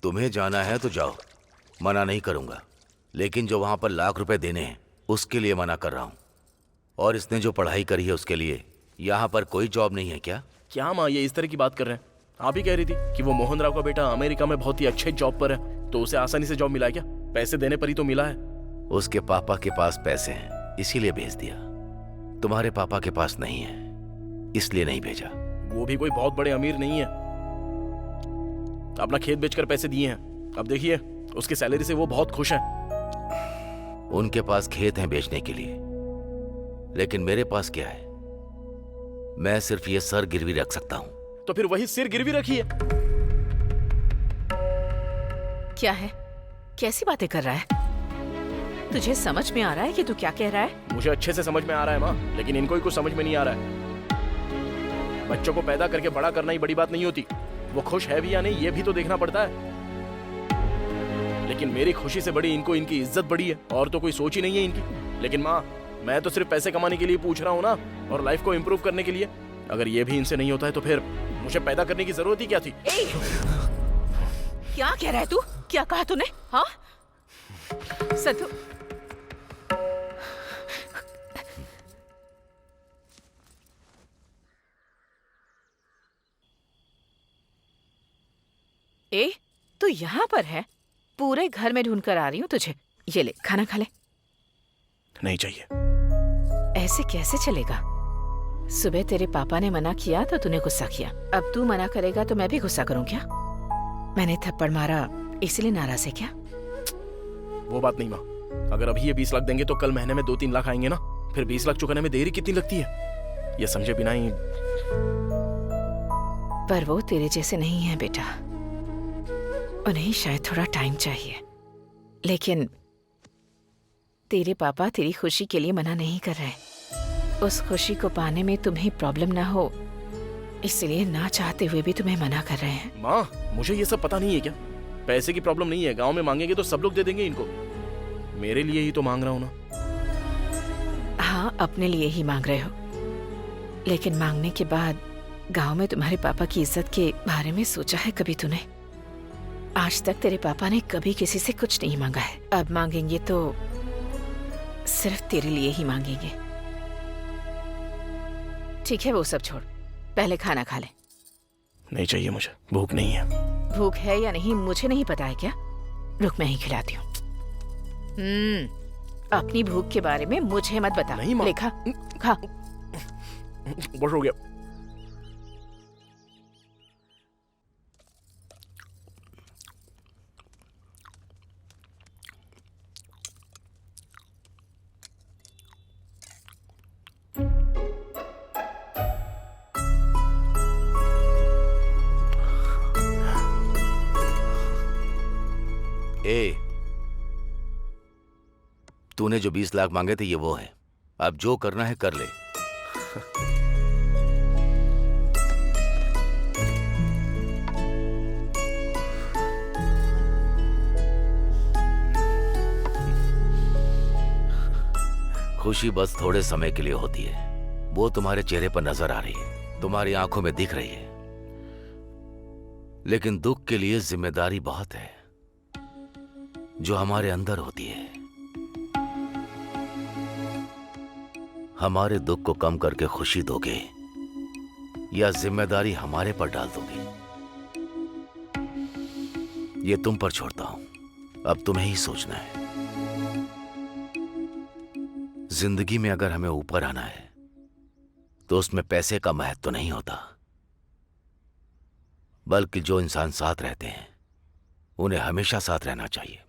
तुम्हें जाना है तो जाओ, मना नहीं करूंगा। लेकिन जो वहां पर लाख रुपए देने हैं उसके लिए मना कर रहा हूं। और इसने जो पढ़ाई करी है उसके लिए यहाँ पर कोई जॉब नहीं है क्या? क्या माँ ये इस तरह की बात कर रहे हैं? आप ही कह रही थी कि वो मोहन राव का बेटा अमेरिका में बहुत ही अच्छे जॉब पर है, तो उसे आसानी से जॉब मिला है क्या? पैसे देने पर ही तो मिला है। उसके पापा के पास पैसे हैं इसीलिए भेज दिया। तुम्हारे पापा के पास नहीं है इसलिए नहीं भेजा। वो भी कोई बहुत बड़े अमीर नहीं है, अपना खेत बेचकर पैसे दिए हैं। अब देखिए उसकी सैलरी से वो बहुत खुश हैं। उनके पास खेत हैं बेचने के लिए, लेकिन मेरे पास क्या है? मैं सिर्फ ये सर गिरवी रख सकता हूं। तो फिर वही सिर गिरवी रखिए। क्या है? कैसी बातें कर रहा है? तुझे समझ में आ रहा है कि तू क्या कह रहा है? मुझे अच्छे से समझ में आ रहा है माँ, लेकिन इनको ही कुछ समझ में नहीं आ रहा है। बच्चों को पैदा करके बड़ा करना ही बड़ी बात नहीं होती। वो खुश है भी या नहीं ये भी तो देखना पड़ता है। लेकिन मेरी खुशी से बड़ी इनको इनकी इज्जत बड़ी है, और तो कोई सोच ही नहीं है इनकी। लेकिन माँ मैं तो सिर्फ पैसे कमाने के लिए पूछ रहा हूँ ना, और लाइफ को इम्प्रूव करने के लिए। अगर ये भी इनसे नहीं होता है तो फिर मुझे पैदा करने की जरूरत ही क्या थी? क्या कह रहा है तू? क्या कहा तूने? हाँ संतु, ए तू यहाँ पर है? पूरे घर में ढूंढ कर आ रही हूँ तुझे। ये ले खाना खा ले। नहीं चाहिए। ऐसे कैसे चलेगा? सुबह तेरे पापा ने मना किया तो तूने गुस्सा किया, अब तू मना करेगा तो मैं भी गुस्सा करूँ क्या? मैंने थप्पड़ मारा इसलिए नाराज है क्या? वो बात नहीं माँ, अगर अभी ये 20 लाख देंगे तो कल महीने में 2-3 लाख आएंगे ना। फिर 20 लाख चुकाने में देरी कितनी लगती है ये समझे बिना ही। पर वो तेरे जैसे नहीं है बेटा, उन्हें शायद थोड़ा टाइम चाहिए। लेकिन तेरे पापा तेरी खुशी के लिए मना नहीं कर रहे। उस खुशी को पाने में तुम्हें प्रॉब्लम ना हो इसलिए ना चाहते हुए भी तुम्हें मना कर रहे हैं। माँ मुझे ये सब पता नहीं है क्या? पैसे की प्रॉब्लम नहीं है, गांव में मांगेंगे तो सब लोग दे देंगे इनको। मेरे लिए ही तो मांग रहा हूँ ना। हाँ अपने लिए ही मांग रहे हो, लेकिन मांगने के बाद गांव में तुम्हारे पापा की इज्जत के बारे में सोचा है कभी तूने? आज तक तेरे पापा ने कभी किसी से कुछ नहीं मांगा है। अब मांगेंगे तो सिर्फ तेरे लिए ही मांगेंगे। ठीक है वो सब छोड़, पहले खाना खा ले। नहीं चाहिए मुझे, भूख नहीं है। भूख है या नहीं मुझे नहीं पता है क्या? रुक मैं ही खिलाती हूँ। अपनी भूख के बारे में मुझे मत बता। नहीं माँ। ले खा खा। बस हो गया। तूने जो 20 लाख मांगे थे ये वो है। अब जो करना है कर ले। खुशी बस थोड़े समय के लिए होती है, वो तुम्हारे चेहरे पर नजर आ रही है, तुम्हारी आंखों में दिख रही है। लेकिन दुख के लिए जिम्मेदारी बहुत है जो हमारे अंदर होती है। हमारे दुख को कम करके खुशी दोगे या जिम्मेदारी हमारे पर डाल दोगे, ये तुम पर छोड़ता हूं। अब तुम्हें ही सोचना है। जिंदगी में अगर हमें ऊपर आना है तो उसमें पैसे का महत्व तो नहीं होता, बल्कि जो इंसान साथ रहते हैं उन्हें हमेशा साथ रहना चाहिए।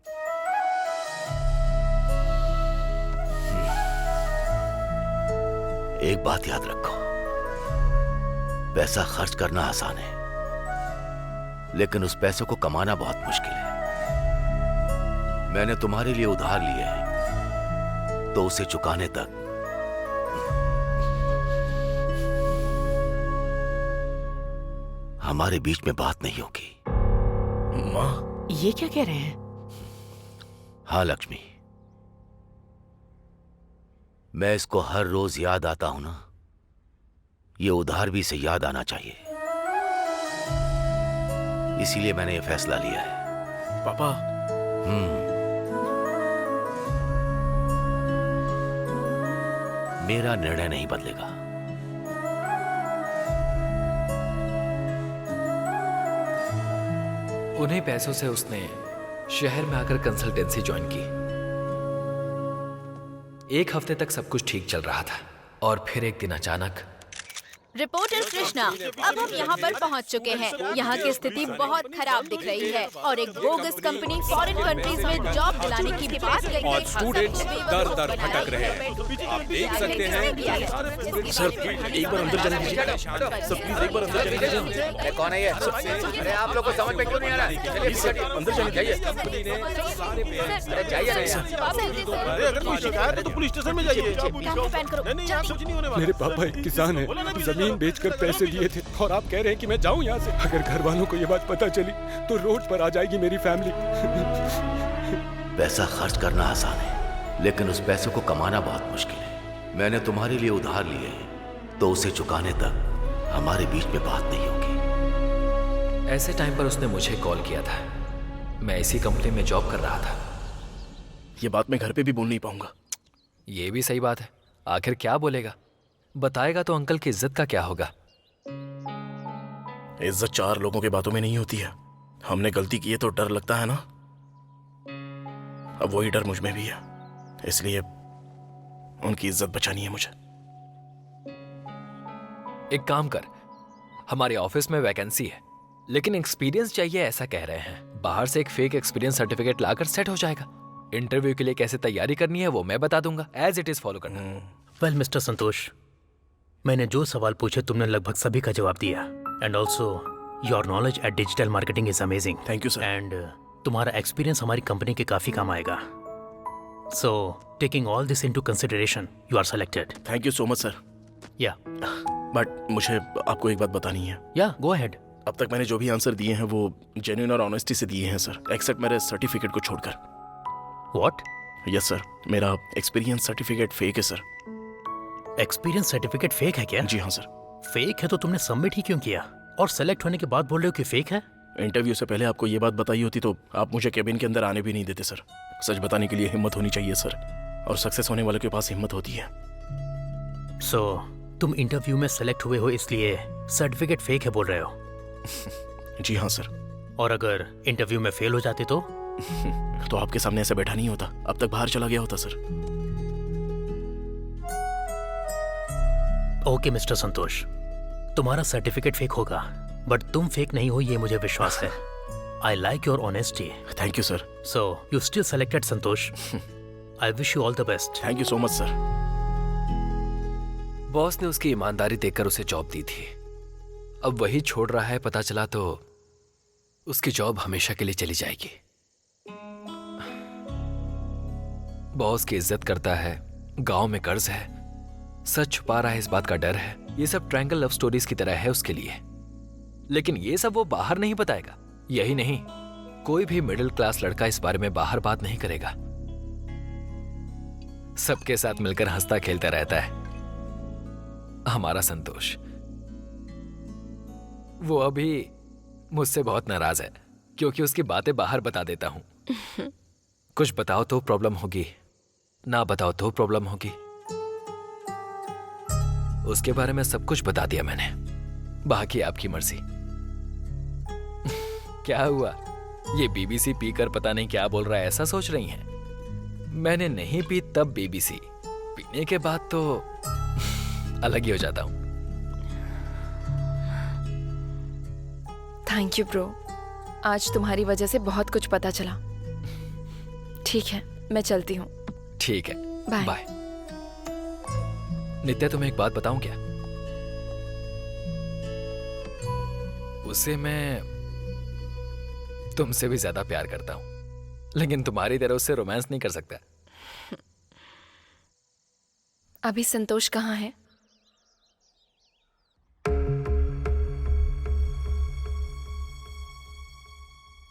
एक बात याद रखो, पैसा खर्च करना आसान है, लेकिन उस पैसे को कमाना बहुत मुश्किल है। मैंने तुम्हारे लिए उधार लिया है, तो उसे चुकाने तक हमारे बीच में बात नहीं होगी। माँ, ये क्या कह रहे हैं? हाँ लक्ष्मी, मैं इसको हर रोज याद आता हूं ना, ये उधार भी इसे याद आना चाहिए। इसीलिए मैंने ये फैसला लिया है। पापा। मेरा निर्णय नहीं बदलेगा। उन्हीं पैसों से उसने शहर में आकर कंसल्टेंसी ज्वाइन की। 1 हफ्ते तक सब कुछ ठीक चल रहा था और फिर एक दिन अचानक। रिपोर्टर कृष्णा, अब हम यहाँ पर पहुँच चुके हैं। यहाँ की स्थिति बहुत खराब दिख रही है और एक बोगस कंपनी फॉरेन कंट्रीज में जॉब दिलाने की भी बात कही और स्टूडेंट्स दर दर भटक रहे हैं। आप देख सकते हैं। सर एक बार अंदर जाने दीजिए। सर प्लीज एक बार अंदर जाने दीजिए। कौन है ये? अरे आप लोग को समझ में क्यों नहीं आ रहा? चलिए अंदर जाने दीजिए। अगर कोई शिकायत है तो पुलिस स्टेशन में जाइए। नहीं, यहाँ कुछ नहीं होने वाला। मेरे पापा एक किसान हैं, जमीन बेचकर पैसे दिए थे और आप कह रहे हैं कि मैं जाऊं यहाँ से? अगर घर वालों को ये बात पता चली तो रोड पर आ जाएगी मेरी फैमिली। पैसा खर्च करना आसान है, लेकिन उस पैसे को कमाना बहुत मुश्किल है। मैंने तुम्हारे लिए उधार लिए हैं, तो उसे चुकाने तक हमारे बीच में बात नहीं होगी। ऐसे टाइम पर उसने मुझे कॉल किया था। मैं इसी कंपनी में जॉब कर रहा था। ये बात मैं घर पे भी बोल नहीं पाऊंगा। ये भी सही बात है। आखिर क्या बोलेगा? बताएगा तो अंकल की इज्जत का क्या होगा? इज्जत 4 लोगों के बातों में नहीं होती है। हमने गलती की है तो डर लगता है ना, अब वही डर मुझ में भी है। इसलिए उनकी इज्जत बचानी है मुझे। एक काम कर, हमारे ऑफिस में वैकेंसी है, लेकिन एक्सपीरियंस चाहिए ऐसा कह रहे हैं। बाहर से एक फेक एक्सपीरियंस सर्टिफिकेट लाकर सेट हो जाएगा। इंटरव्यू के लिए कैसे तैयारी करनी है वो मैं बता दूंगा। एज इट इज फॉलो करना। वेल मिस्टर संतोष, मैंने जो सवाल पूछे तुमने लगभग सभी का जवाब दिया। And also your knowledge at digital marketing is amazing. Thank you sir. And तुम्हारा एक्सपीरियंस हमारी कंपनी के काफी काम आएगा। So taking all this into consideration you are selected. Thank you so much sir. Yeah but मुझे आपको एक बात बतानी है। या गो अहेड। अब तक मैंने जो भी आंसर दिए हैं वो जेन्युइन और ऑनेस्टी से दिए हैं सर, एक्सेप्ट मेरे सर्टिफिकेट को छोड़कर। व्हाट? यस सर, मेरा एक्सपीरियंस सर्टिफिकेट फेक है सर। एक्सपीरियंस सर्टिफिकेट फेक है क्या? जी हाँ सर। फेक है तो तुमने सबमिट ही क्यों किया? और सेलेक्ट होने के बाद बोल रहे हो कि फेक है? इंटरव्यू से पहले आपको ये बात बताई होती तो आप मुझे केबिन के अंदर आने भी नहीं देते सर। सच बताने के लिए हिम्मत होनी चाहिए सर, और सक्सेस होने वालों के पास हिम्मत होती है। सो तुम इंटरव्यू में सेलेक्ट हुए हो इसलिए सर्टिफिकेट फेक है बोल रहे हो? जी हाँ सर। और अगर इंटरव्यू में फेल हो जाते तो? तो आपके सामने ऐसा बैठा नहीं होता, अब तक बाहर चला गया होता सर। ओके मिस्टर संतोष, तुम्हारा सर्टिफिकेट फेक होगा बट तुम फेक नहीं हो ये मुझे विश्वास है। I like your honesty. Thank you sir. So you still selected Santosh. I wish you all the best. Thank you so much sir. Boss ने उसकी ईमानदारी देखकर उसे जॉब दी थी। अब वही छोड़ रहा है, पता चला तो उसकी जॉब हमेशा के लिए चली जाएगी। बॉस की इज्जत करता है, गांव में कर्ज है, सच छुपा रहा है, इस बात का डर है। ये सब ट्रायंगल लव स्टोरीज की तरह है उसके लिए, लेकिन ये सब वो बाहर नहीं बताएगा। यही नहीं, कोई भी मिडिल क्लास लड़का इस बारे में बाहर बात नहीं करेगा। सबके साथ मिलकर हंसता खेलता रहता है। हमारा संतोष, वो अभी मुझसे बहुत नाराज है क्योंकि उसकी बातें बाहर बता देता हूं। कुछ बताओ तो प्रॉब्लम होगी, ना बताओ तो प्रॉब्लम होगी। उसके बारे में सब कुछ बता दिया मैंने, बाकी आपकी मर्जी। क्या हुआ, ये बीबीसी पीकर पता नहीं क्या बोल रहा है ऐसा सोच रही हैं? मैंने नहीं पी तब बीबीसी, पीने के बाद तो अलग ही हो जाता हूं। थैंक यू ब्रो, आज तुम्हारी वजह से बहुत कुछ पता चला। ठीक है, मैं चलती हूँ। ठीक है, बाय। बाय। नित्या, तुम्हें एक बात बताऊं क्या? उसे मैं तुमसे भी ज्यादा प्यार करता हूं, लेकिन तुम्हारी तरह उससे रोमांस नहीं कर सकता। अभी संतोष कहाँ है?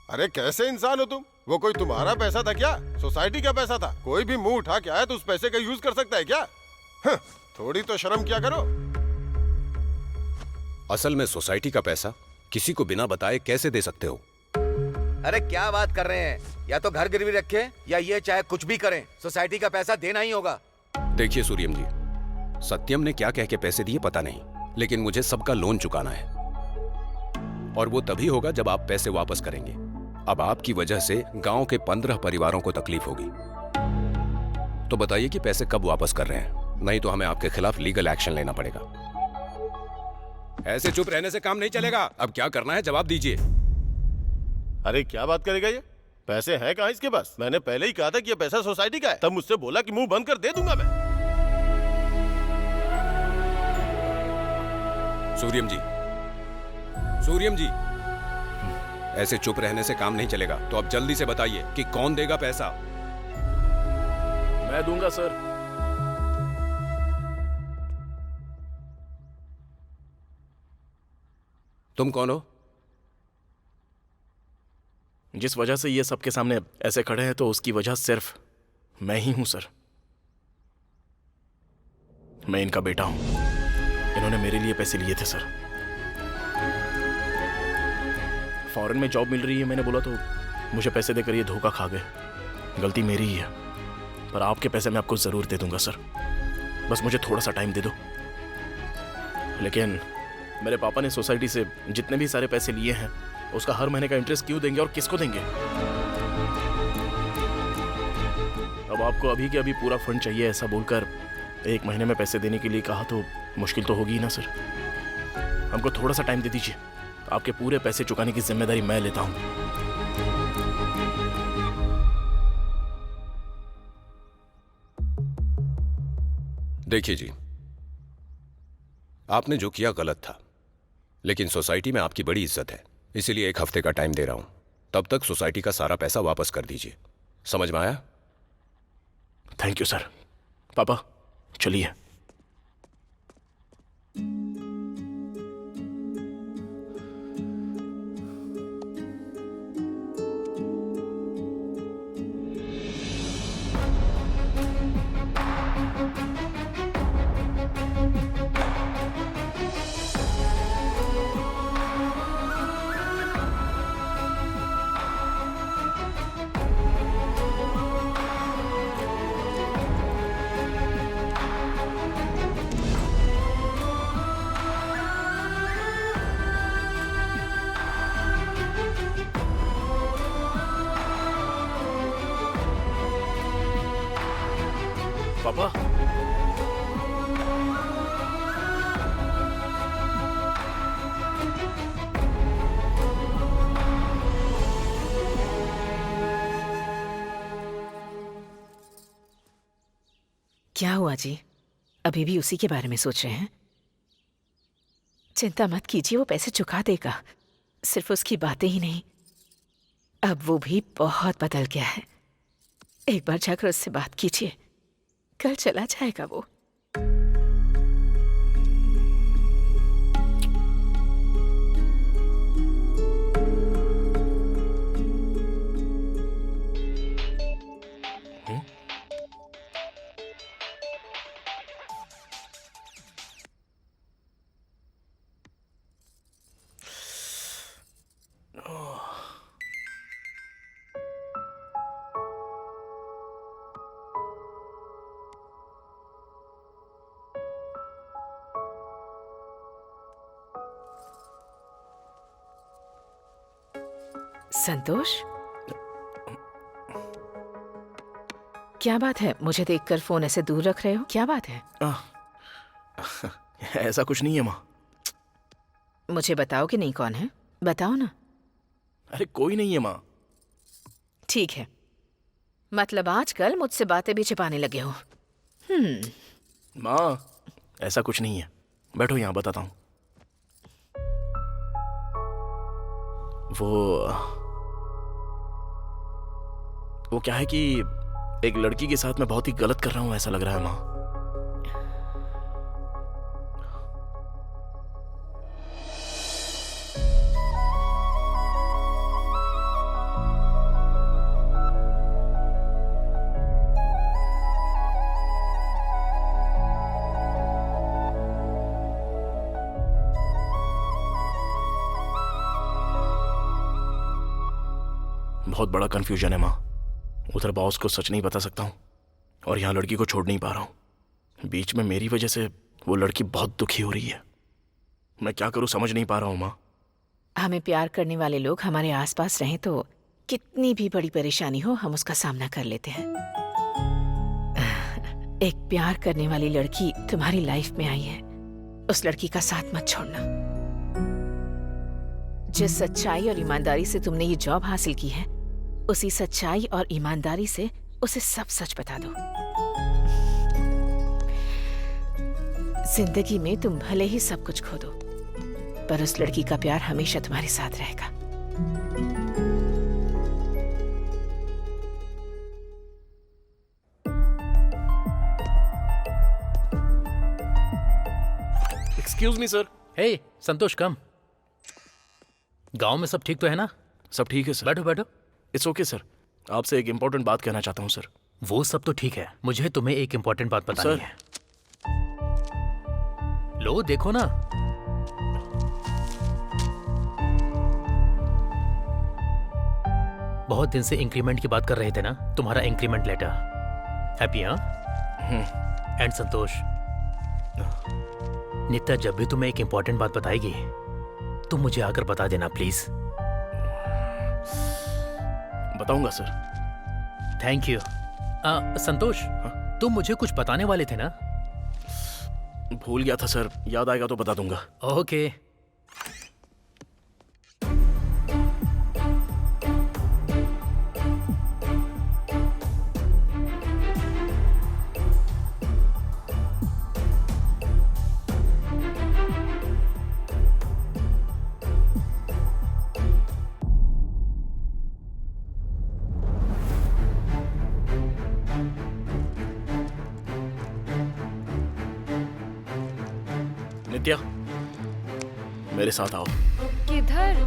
अरे कैसे इंसान हो तुम? वो कोई तुम्हारा पैसा था क्या? सोसाइटी का पैसा था? कोई भी मुंह उठा के आया तो उस पैसे का यूज कर सकता है क्या? थोड़ी तो शर्म किया करो। असल में सोसाइटी का पैसा किसी को बिना बताए कैसे दे सकते हो? अरे क्या बात कर रहे हैं? या तो घर गिरवी रखे या ये चाहे कुछ भी करें, सोसाइटी का पैसा देना ही होगा। देखिए सूर्यम जी, सत्यम ने क्या कह के पैसे दिए पता नहीं, लेकिन मुझे सबका लोन चुकाना है और वो तभी होगा जब आप पैसे वापस करेंगे। अब आपकी वजह से गांव के 15 परिवारों को तकलीफ होगी, तो बताइए कि पैसे कब वापस कर रहे हैं, नहीं तो हमें आपके खिलाफ लीगल एक्शन लेना पड़ेगा। ऐसे चुप रहने से काम नहीं चलेगा। अब क्या करना है जवाब दीजिए। अरे क्या बात करेगा ये? पैसे हैं कहाँ इसके पास? मैंने पहले ही कहा था कि ये पैसा सोसाइटी का है, तब मुझसे बोला कि मुंह बंद कर दे दूंगा मैं। सूर्यम जी, सूर्यम जी, ऐसे चुप रहने से काम नहीं चलेगा, तो अब जल्दी से बताइए कि कौन देगा पैसा। मैं दूंगा सर। तुम कौन हो? जिस वजह से ये सबके सामने ऐसे खड़े हैं तो उसकी वजह सिर्फ मैं ही हूं सर। मैं इनका बेटा हूं, इन्होंने मेरे लिए पैसे लिए थे सर। फॉरेन में जॉब मिल रही है मैंने बोला तो मुझे पैसे देकर ये धोखा खा गए। गलती मेरी ही है, पर आपके पैसे मैं आपको जरूर दे दूंगा सर, बस मुझे थोड़ा सा टाइम दे दो। लेकिन मेरे पापा ने सोसाइटी से जितने भी सारे पैसे लिए हैं उसका हर महीने का इंटरेस्ट क्यों देंगे और किसको देंगे? अब आपको अभी के अभी पूरा फंड चाहिए ऐसा बोलकर 1 महीने में पैसे देने के लिए कहा तो मुश्किल तो होगी ना सर। हमको थोड़ा सा टाइम दे दीजिए, आपके पूरे पैसे चुकाने की जिम्मेदारी मैं लेता हूं। देखिए जी, आपने जो किया गलत था, लेकिन सोसाइटी में आपकी बड़ी इज्जत है, इसीलिए 1 हफ्ते का टाइम दे रहा हूं। तब तक सोसाइटी का सारा पैसा वापस कर दीजिए। समझ में आया? Thank you sir. पापा चलिए। पापा क्या हुआ जी? अभी भी उसी के बारे में सोच रहे हैं? चिंता मत कीजिए, वो पैसे चुका देगा। सिर्फ उसकी बातें ही नहीं, अब वो भी बहुत बदल गया है। एक बार जाकर उससे बात कीजिए, कल चला जाएगा वो। संतोष, क्या बात है? मुझे देखकर फोन ऐसे दूर रख रहे हो, क्या बात है? ऐसा कुछ नहीं है माँ। मुझे बताओ कि नहीं कौन है, बताओ ना। अरे कोई नहीं है माँ। ठीक है, मतलब आजकल मुझसे बातें भी छिपाने लगे हो। माँ ऐसा कुछ नहीं है, बैठो यहाँ बताता हूँ। वो क्या है कि एक लड़की के साथ मैं बहुत ही गलत कर रहा हूँ ऐसा लग रहा है माँ। बहुत बड़ा कंफ्यूजन है माँ। उधर बॉस को सच नहीं बता सकता हूँ और यहाँ लड़की को छोड़ नहीं पा रहा हूँ। बीच में मेरी वजह से वो लड़की बहुत दुखी हो रही है। मैं क्या करूँ समझ नहीं पा रहा हूँ माँ। हमें प्यार करने वाले लोग हमारे आसपास रहें तो कितनी भी बड़ी परेशानी हो हम उसका सामना कर लेते हैं। एक प्यार करने वाली लड़की तुम्हारी लाइफ में आई है, उस लड़की का साथ मत छोड़ना। जिस सच्चाई और ईमानदारी से तुमने ये जॉब हासिल की है, उसी सच्चाई और ईमानदारी से उसे सब सच बता दो। जिंदगी में तुम भले ही सब कुछ खो दो, पर उस लड़की का प्यार हमेशा तुम्हारे साथ रहेगा। Excuse me sir. Hey Santosh, come. गांव में सब ठीक तो है ना? सब ठीक है सर। बैठो बैठो। It's okay sir. आपसे एक इम्पोर्टेंट बात कहना चाहता हूँ सर। वो सब तो ठीक है, मुझे तुम्हें एक इम्पोर्टेंट बात बतानी सर। है। लो देखो ना। बहुत दिन से इंक्रीमेंट की बात कर रहे थे ना, तुम्हारा इंक्रीमेंट लेटर। हैप्पी? हाँ। एंड संतोष, नित्या जब भी तुम्हें एक इम्पोर्टेंट बात बताएगी तुम मुझे आकर बता देना प्लीज। बताऊंगा सर। Thank you. संतोष, तुम मुझे कुछ बताने वाले थे ना? भूल गया था सर, याद आएगा तो बता दूंगा। ओके। नित्या, मेरे साथ आओ। किधर?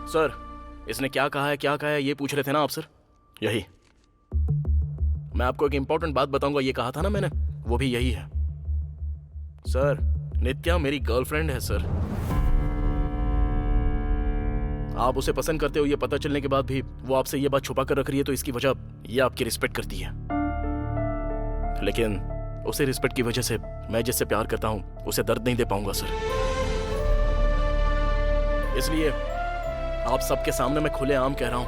सर, इसने क्या कहा है ये पूछ रहे थे ना आप सर? यही। मैं आपको एक इंपॉर्टेंट बात बताऊंगा ये कहा था ना मैंने, वो भी यही है। सर, नित्या मेरी गर्लफ्रेंड है सर। आप उसे पसंद करते हो ये पता चलने के बाद भी वो आपसे ये बात छुपा कर रख रही है, तो इसकी वजह ये आपकी रिस्पेक्ट करती है। लेकिन उसे रिस्पेक्ट की वजह से मैं जिससे प्यार करता हूँ उसे दर्द नहीं दे पाऊंगा सर। इसलिए आप सबके सामने मैं खुलेआम कह रहा हूँ,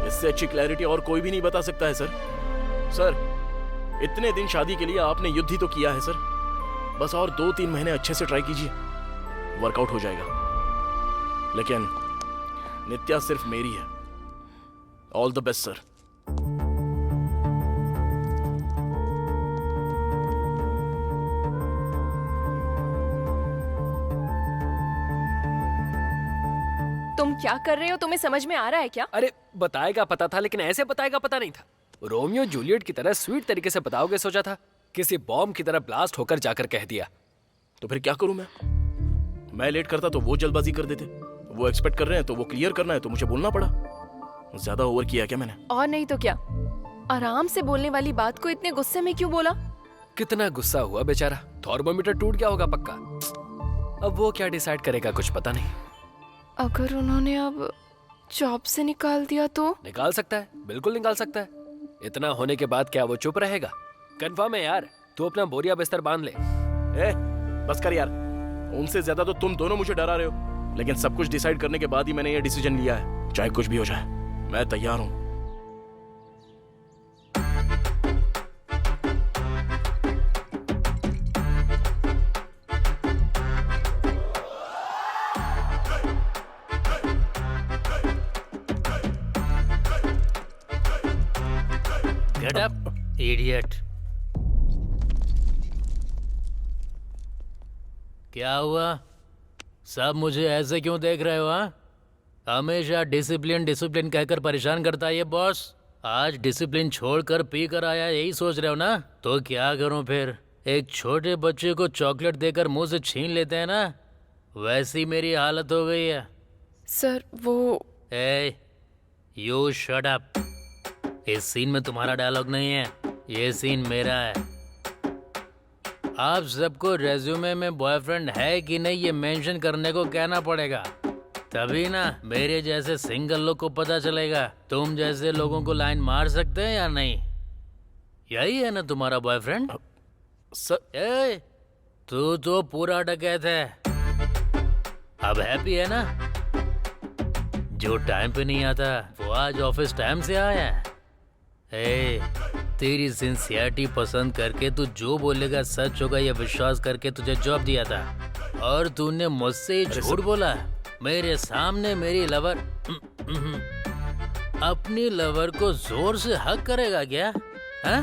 इससे अच्छी क्लैरिटी और कोई भी नहीं बता सकता है सर। सर इतने दिन शादी के लिए आपने युद्ध ही तो किया है सर, बस और 2-3 महीने अच्छे से ट्राई कीजिए, वर्कआउट हो जाएगा। लेकिन नित्या सिर्फ मेरी है। All the best sir. तुम क्या कर रहे हो, तुम्हें समझ में आ रहा है क्या? अरे बताएगा पता था, लेकिन ऐसे बताएगा पता नहीं था। रोमियो जूलियट की तरह स्वीट तरीके से बताओगे सोचा था, किसी बॉम्ब की तरह ब्लास्ट होकर जाकर कह दिया। तो फिर क्या करूं मैं लेट करता तो वो जल्दबाजी कर देते, वो एक्सपेक्ट कर रहे हैं तो वो क्लियर करना है तो मुझे बोलना पड़ा। ज्यादा ओवर किया क्या मैंने? और नहीं तो क्या, आराम से बोलने वाली बात को इतने गुस्से में क्यों बोला? कितना गुस्सा हुआ बेचारा, थर्मोमीटर टूट गया होगा पक्का। अब वो क्या डिसाइड करेगा कुछ पता नहीं। अगर उन्होंने अब जॉब से निकाल दिया तो? निकाल सकता है, बिल्कुल निकाल सकता है। इतना होने के बाद क्या वो चुप रहेगा? कंफर्म है यार, तू अपना बोरिया बिस्तर बांध ले। बस कर यार, उनसे ज्यादा तो तुम दोनों मुझे डरा रहे हो। लेकिन सब कुछ डिसाइड करने के बाद ही मैंने ये डिसीजन लिया है, चाहे कुछ भी हो जाए मैं तैयार हूं। Get up idiot. क्या हुआ? सब मुझे ऐसे क्यों देख रहे हो? हाँ, हमेशा डिसिप्लिन डिसिप्लिन कहकर परेशान करता है ये बॉस। आज डिसिप्लिन छोड़कर पी कर आया, यही सोच रहे हो ना? तो क्या करूं फिर? एक छोटे बच्चे को चॉकलेट देकर मुंह से छीन लेते हैं ना, वैसी मेरी हालत हो गई है। सर वो यू शट अप। इस सीन में तुम्हारा डायलॉग नहीं है, ये सीन मेरा है। आप सबको रेज्यूमे में बॉयफ्रेंड है कि नहीं ये मेंशन करने को कहना पड़ेगा, तभी ना मेरे जैसे सिंगल लोग को पता चलेगा तुम जैसे लोगों को लाइन मार सकते हैं या नहीं। यही है ना तुम्हारा बॉयफ्रेंड? सर तू तो पूरा डकैत है। अब हैप्पी है ना? जो टाइम पे नहीं आता वो आज ऑफिस टाइम से आया है। तेरी सिंसियरिटी पसंद करके तू जो बोलेगा सच होगा ये विश्वास करके तुझे जॉब दिया था, और तूने मुझसे झूठ बोला मेरे सामने। मेरी लवर अपनी लवर को जोर से हक करेगा क्या? हाँ?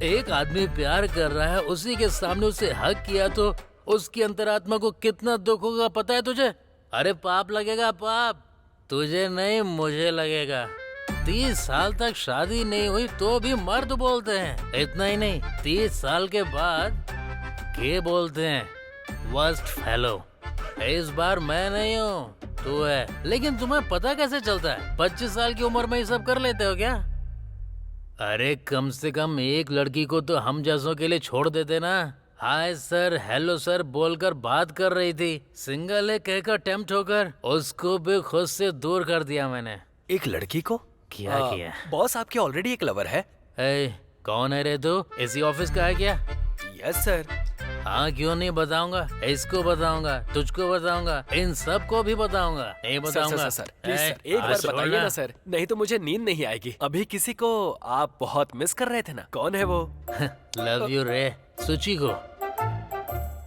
एक आदमी प्यार कर रहा है, उसी के सामने उसे हक किया तो उसकी अंतरात्मा को कितना दुख होगा पता है तुझे? अरे पाप लगेगा, पाप तुझे नहीं मुझे लगेगा। 30 साल तक शादी नहीं हुई तो भी मर्द बोलते हैं। इतना ही नहीं, 30 साल के बाद गे बोलते हैं वर्स्ट फेलो। इस बार मैं नहीं हूँ, तू है। लेकिन तुम्हें पता कैसे चलता है? 25 साल की उम्र में ही सब कर लेते हो क्या? अरे कम से कम एक लड़की को तो हम जैसों के लिए छोड़ देते ना। हाय सर, हेलो सर बोलकर बात कर रही थी, सिंगल है कहकर टेम्प्ट होकर उसको भी खुद से दूर कर दिया मैंने। एक लड़की को क्या किया? बॉस आपके ऑलरेडी एक लवर है। कौन है रे तू? इसी ऑफिस का है क्या? Yes sir. हाँ क्यों नहीं बताऊंगा, इसको बताऊंगा, तुझको बताऊंगा, इन सब को भी बताऊंगा। नहीं बताऊंगा सर, प्लीज सर, एक बार बताइए ना सर, नहीं तो मुझे नींद नहीं आएगी। अभी किसी को आप बहुत मिस कर रहे थे ना, कौन है वो? लव यू रे, सुची को।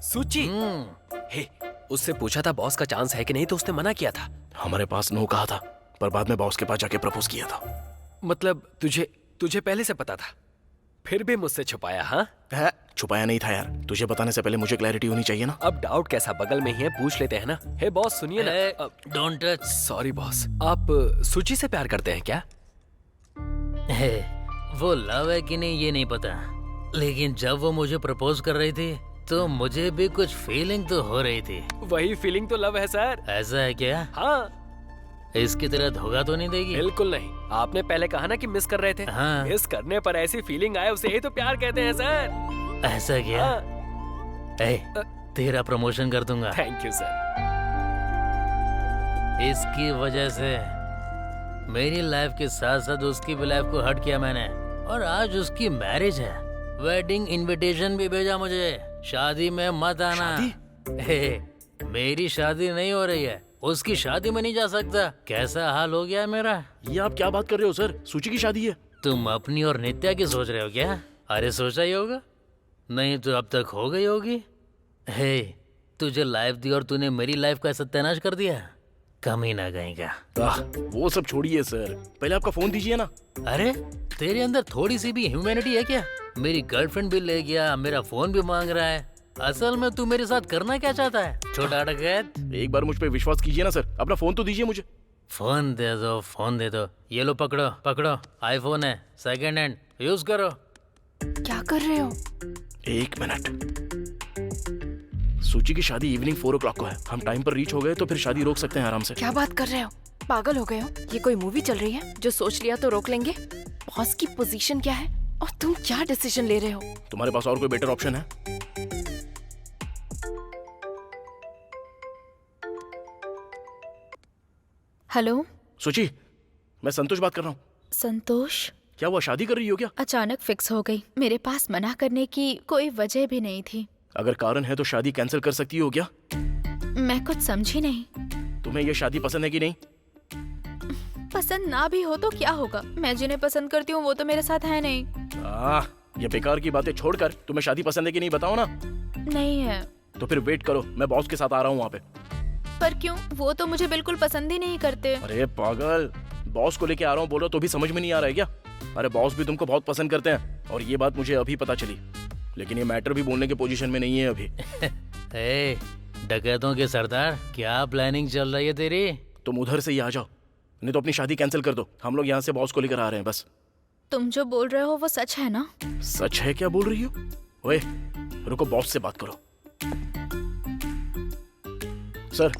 सुची? हे, उससे पूछा था बॉस का चांस है कि नहीं, तो उसने मना किया था। हमारे पास नो कहा था, पर बाद में बॉस के पास जाके प्रपोज किया था। मतलब तुझे पहले से पता था, फिर भी मुझसे छुपाया? हाँ, छुपाया नहीं था यार, तुझे बताने से पहले मुझे क्लैरिटी होनी चाहिए ना। अब डाउट कैसा, बगल में ही है, पूछ लेते हैं ना। हे बॉस सुनिए ना। Don't touch. सॉरी बॉस, आप सुची से प्यार करते हैं क्या? वो लव है कि नहीं ये नहीं पता, लेकिन जब वो मुझे प्रपोज कर रही थी तो मुझे भी कुछ फीलिंग तो हो रही थी। वही फीलिंग तो लव है सर। ऐसा है क्या? हाँ। इसकी तरह धोखा तो नहीं देगी? बिल्कुल नहीं। आपने पहले कहा ना कि मिस कर रहे थे। हाँ। मिस करने पर ऐसी फीलिंग आए, उसे ही तो प्यार कहते हैं सर। ऐसा क्या? हाँ। तेरा प्रमोशन कर दूंगा। Thank you sir. इसकी वजह से मेरी लाइफ के साथ साथ उसकी भी लाइफ को हर्ट किया मैंने, और आज उसकी मैरिज है। वेडिंग इनविटेशन भी भेजा मुझे, शादी में मत आना। मेरी शादी नहीं हो रही है, उसकी शादी में नहीं जा सकता। कैसा हाल हो गया है मेरा। ये आप क्या बात कर रहे हो सर? सूची की शादी है। तुम अपनी और नित्या की सोच रहे हो क्या? अरे सोचा ही होगा, नहीं तो अब तक हो गई होगी। हे, तुझे लाइफ दी और तूने मेरी लाइफ का सत्यानाश कर दिया। कमी ना गई का। वो सब छोड़िए सर, पहले आपका फोन दीजिए ना। अरे तेरे अंदर थोड़ी सी भी ह्यूमैनिटी है क्या? मेरी गर्लफ्रेंड भी ले गया, मेरा फोन भी मांग रहा है। असल में तू मेरे साथ करना क्या चाहता है, छोटा डकैत? एक बार मुझ पे विश्वास कीजिए ना सर, अपना फोन तो दीजिए मुझे। फोन दे दो, फोन दे दो। ये लो पकड़ो पकड़ो, आईफोन है, सेकंड हैंड, यूज करो। क्या कर रहे हो? एक मिनट। सूची की शादी इवनिंग 4 o'clock को है। हम टाइम पर रीच हो गए तो फिर शादी रोक सकते हैं आराम से। क्या बात कर रहे हो? पागल हो गए हो? ये कोई मूवी चल रही है जो सोच लिया तो रोक लेंगे? बॉस की पोजीशन क्या है और तुम क्या डिसीजन ले रहे हो? तुम्हारे पास और कोई बेटर ऑप्शन है? हेलो सूची, मैं संतोष बात कर रहा हूँ। संतोष, क्या हुआ, शादी कर रही हो क्या? अचानक फिक्स हो गई। मेरे पास मना करने की कोई वजह भी नहीं थी। अगर कारण है तो शादी कैंसिल कर सकती हो क्या? मैं कुछ समझी नहीं। तुम्हें ये शादी पसंद है कि नहीं? पसंद ना भी हो तो क्या होगा? मैं जिन्हें पसंद करती हूँ वो तो मेरे साथ है नहीं। ये बेकार की बातें छोड़कर तुम्हें शादी पसंद है कि नहीं बताओ ना। नहीं है। तो फिर वेट करो, मैं बॉस के साथ आ रहा हूँ वहाँ पे। पर क्यों? वो तो मुझे बिल्कुल पसंद ही नहीं करते। अरे पागल, बॉस को लेके आ रहा हूँ बोलो तो भी समझ में नहीं आ रहा है क्या? अरे बॉस भी तुमको बहुत पसंद करते हैं, और ये बात मुझे अभी पता चली। लेकिन ये मैटर भी बोलने के पोजीशन में नहीं है अभी। ए, डकैतों के सरदार, क्या प्लानिंग चल रही है तेरी? तुम उधर से ही आ जाओ, नहीं तो अपनी शादी कैंसिल कर दो। हम लोग यहाँ से बॉस को लेकर आ रहे हैं बस। तुम जो बोल रहे हो वो सच है ना? सच है? क्या बोल रही हो? ओए रुको, बॉस से बात करो। सर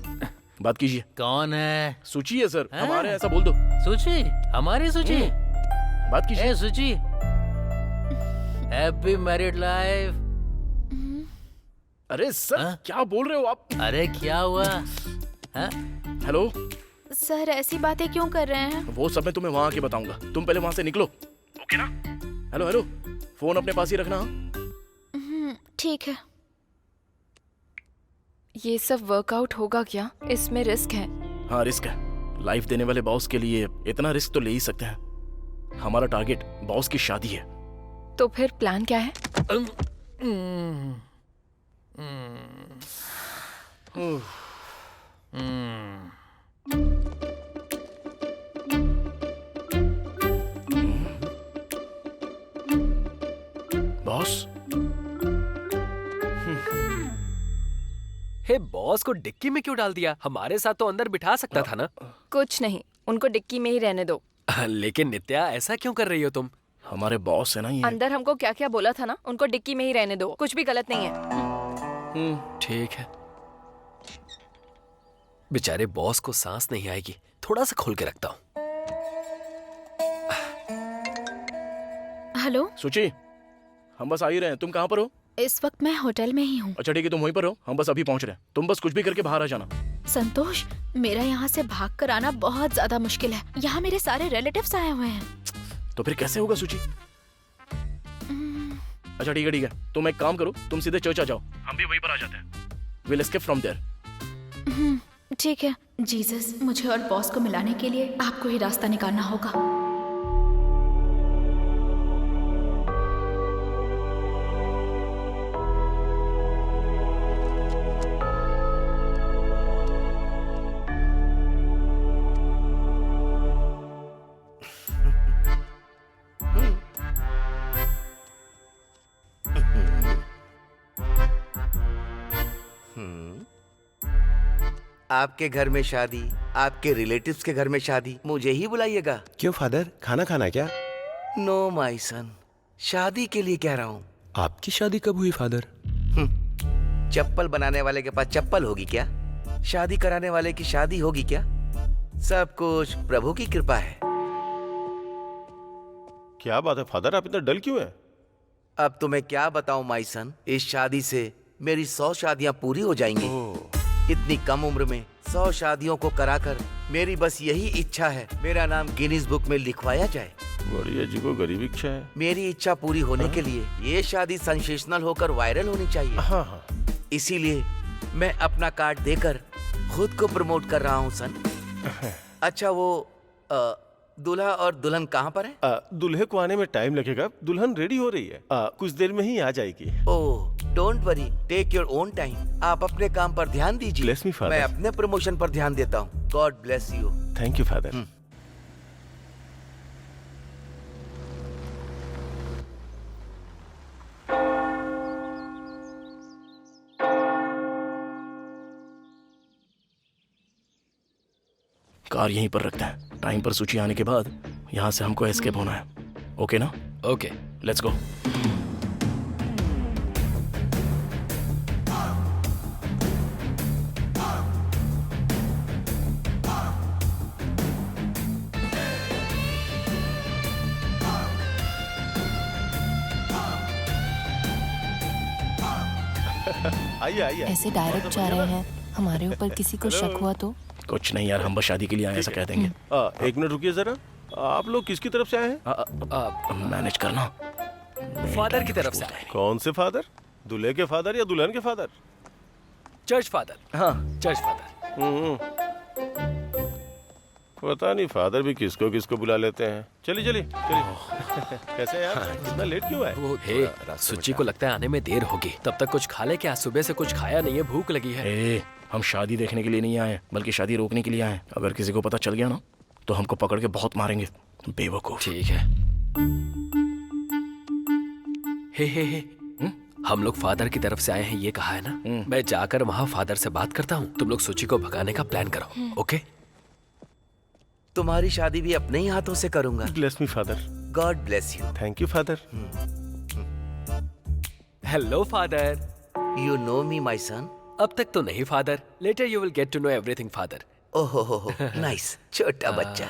बात कीजिए। कौन है? सूची है सर, हमारे, ऐसा बोल दो। सूची? हमारी सूची? बात कीजिए। ए सूची, हैप्पी मैरिड लाइफ। अरे सर क्या बोल रहे हो आप? अरे क्या हुआ? हेलो सर, ऐसी बातें क्यों कर रहे हैं? वो सब मैं तुम्हें वहां आके बताऊंगा, तुम पहले वहां से निकलो, ओके ना? हेलो हेलो, फोन अपने पास ही रखना। ठीक है। ये सब वर्कआउट होगा क्या? इसमें रिस्क है। हाँ रिस्क है। लाइफ देने वाले बॉस के लिए इतना रिस्क तो ले ही सकते हैं। हमारा टारगेट बॉस की शादी है। तो फिर प्लान क्या है? बॉस? हे, बॉस को डिक्की में क्यों डाल दिया? हमारे साथ तो अंदर बिठा सकता था ना। कुछ नहीं, उनको डिक्की में ही रहने दो। लेकिन नित्या, ऐसा क्यों कर रही हो तुम? हमारे बॉस है ना ये। अंदर हमको क्या क्या बोला था ना, उनको डिक्की में ही रहने दो, कुछ भी गलत नहीं है। ठीक है। बेचारे बॉस को सांस नहीं आएगी, थोड़ा सा खोल के रखता हूँ। हेलो सूची, हम बस आ ही रहे हैं। तुम कहाँ पर हो? इस वक्त मैं होटल में ही हूँ। अच्छा ठीक है, तुम वहीं पर हो, हम बस अभी पहुंच रहे हैं। तुम बस कुछ भी करके बाहर आ जाना। संतोष, मेरा यहाँ से भाग कर आना बहुत ज्यादा मुश्किल है। यहाँ मेरे सारे रिलेटिव्स आए हुए हैं। तो फिर कैसे होगा सूची? अच्छा ठीक है, तुम एक काम करो, तुम सीधे चर्च आ जाओ, हम भी वहीं पर आ जाते हैं। Will escape from there. ठीक है। जीसस, मुझे और बॉस को मिलाने के लिए आपको ही रास्ता निकालना होगा। आपके घर में शादी, आपके रिलेटिव्स के घर में शादी, मुझे ही बुलाइएगा। क्यों फादर, खाना खाना क्या? नो माय सन, शादी के लिए कह रहा हूँ। आपकी शादी कब हुई फादर? चप्पल बनाने वाले के पास चप्पल होगी क्या? शादी कराने वाले की शादी होगी क्या? सब कुछ प्रभु की कृपा है। क्या बात है फादर, आप इतना डल क्यों है? अब तुम्हें क्या बताऊं माय सन, इस शादी से मेरी 100 शादियां पूरी हो जाएंगी। इतनी कम उम्र में 100 शादियों को कराकर मेरी बस यही इच्छा है, मेरा नाम गिनीज बुक में लिखवाया जाए। बड़ी अजीबो गरीब इच्छा है। मेरी इच्छा पूरी होने के लिए ये शादी सेंसेशनल होकर वायरल होनी चाहिए। हाँ हाँ। इसीलिए मैं अपना कार्ड देकर खुद को प्रमोट कर रहा हूँ सन। अच्छा वो दूल्हा और दुल्हन कहाँ पर है? दूल्हे को आने में टाइम लगेगा, दुल्हन रेडी हो रही है, कुछ देर में ही आ जाएगी। Oh don't worry, take your own time. आप अपने काम पर ध्यान दीजिए, Bless me, Father. मैं अपने प्रमोशन पर ध्यान देता हूँ। God bless you. Thank you father. Car यहीं पर रखते हैं। टाइम पर सूची आने के बाद यहाँ से हमको एस्केप होना है। ओके ना? Okay let's go. आइए आइए। ऐसे डायरेक्ट जा रहे हैं, हमारे ऊपर किसी को शक हुआ तो? कुछ नहीं यार, हम बस शादी के लिए आए, ऐसा कह देंगे। एक मिनट रुकिए जरा, आप लोग किसकी तरफ से आए हैं? मैनेज करना। फादर की तरफ से आए। कौन से फादर? दूल्हे के फादर या दुल्हन के फादर? Church father. हाँ चर्च फादर। पता नहीं फादर भी किसको किसको बुला लेते हैं। चलिए चलिए चलिए। कैसे यार, इतना लेट क्यों है? वो हे सुची को लगता है आने में देर होगी, तब तक कुछ खा ले क्या? सुबह से कुछ खाया नहीं है, भूख लगी है। हम शादी देखने के लिए नहीं आए, बल्कि शादी रोकने के लिए आए। अगर किसी को पता चल गया ना तो हमको पकड़ के बहुत मारेंगे, बेवकूफ। ठीक है। हे हम लोग फादर की तरफ से आए हैं, ये कहा है ना? मैं जाकर वहाँ फादर से बात करता हूँ, तुम लोग सुची को भगाने का प्लान करो। ओके? तुम्हारी शादी भी अपने ही हाथों से करूंगा। Bless me father. God bless you. Thank you father. Hello father. You know me my son? अब तक तो नहीं father, later you will get to know everything father. ओहो नाइस, छोटा बच्चा।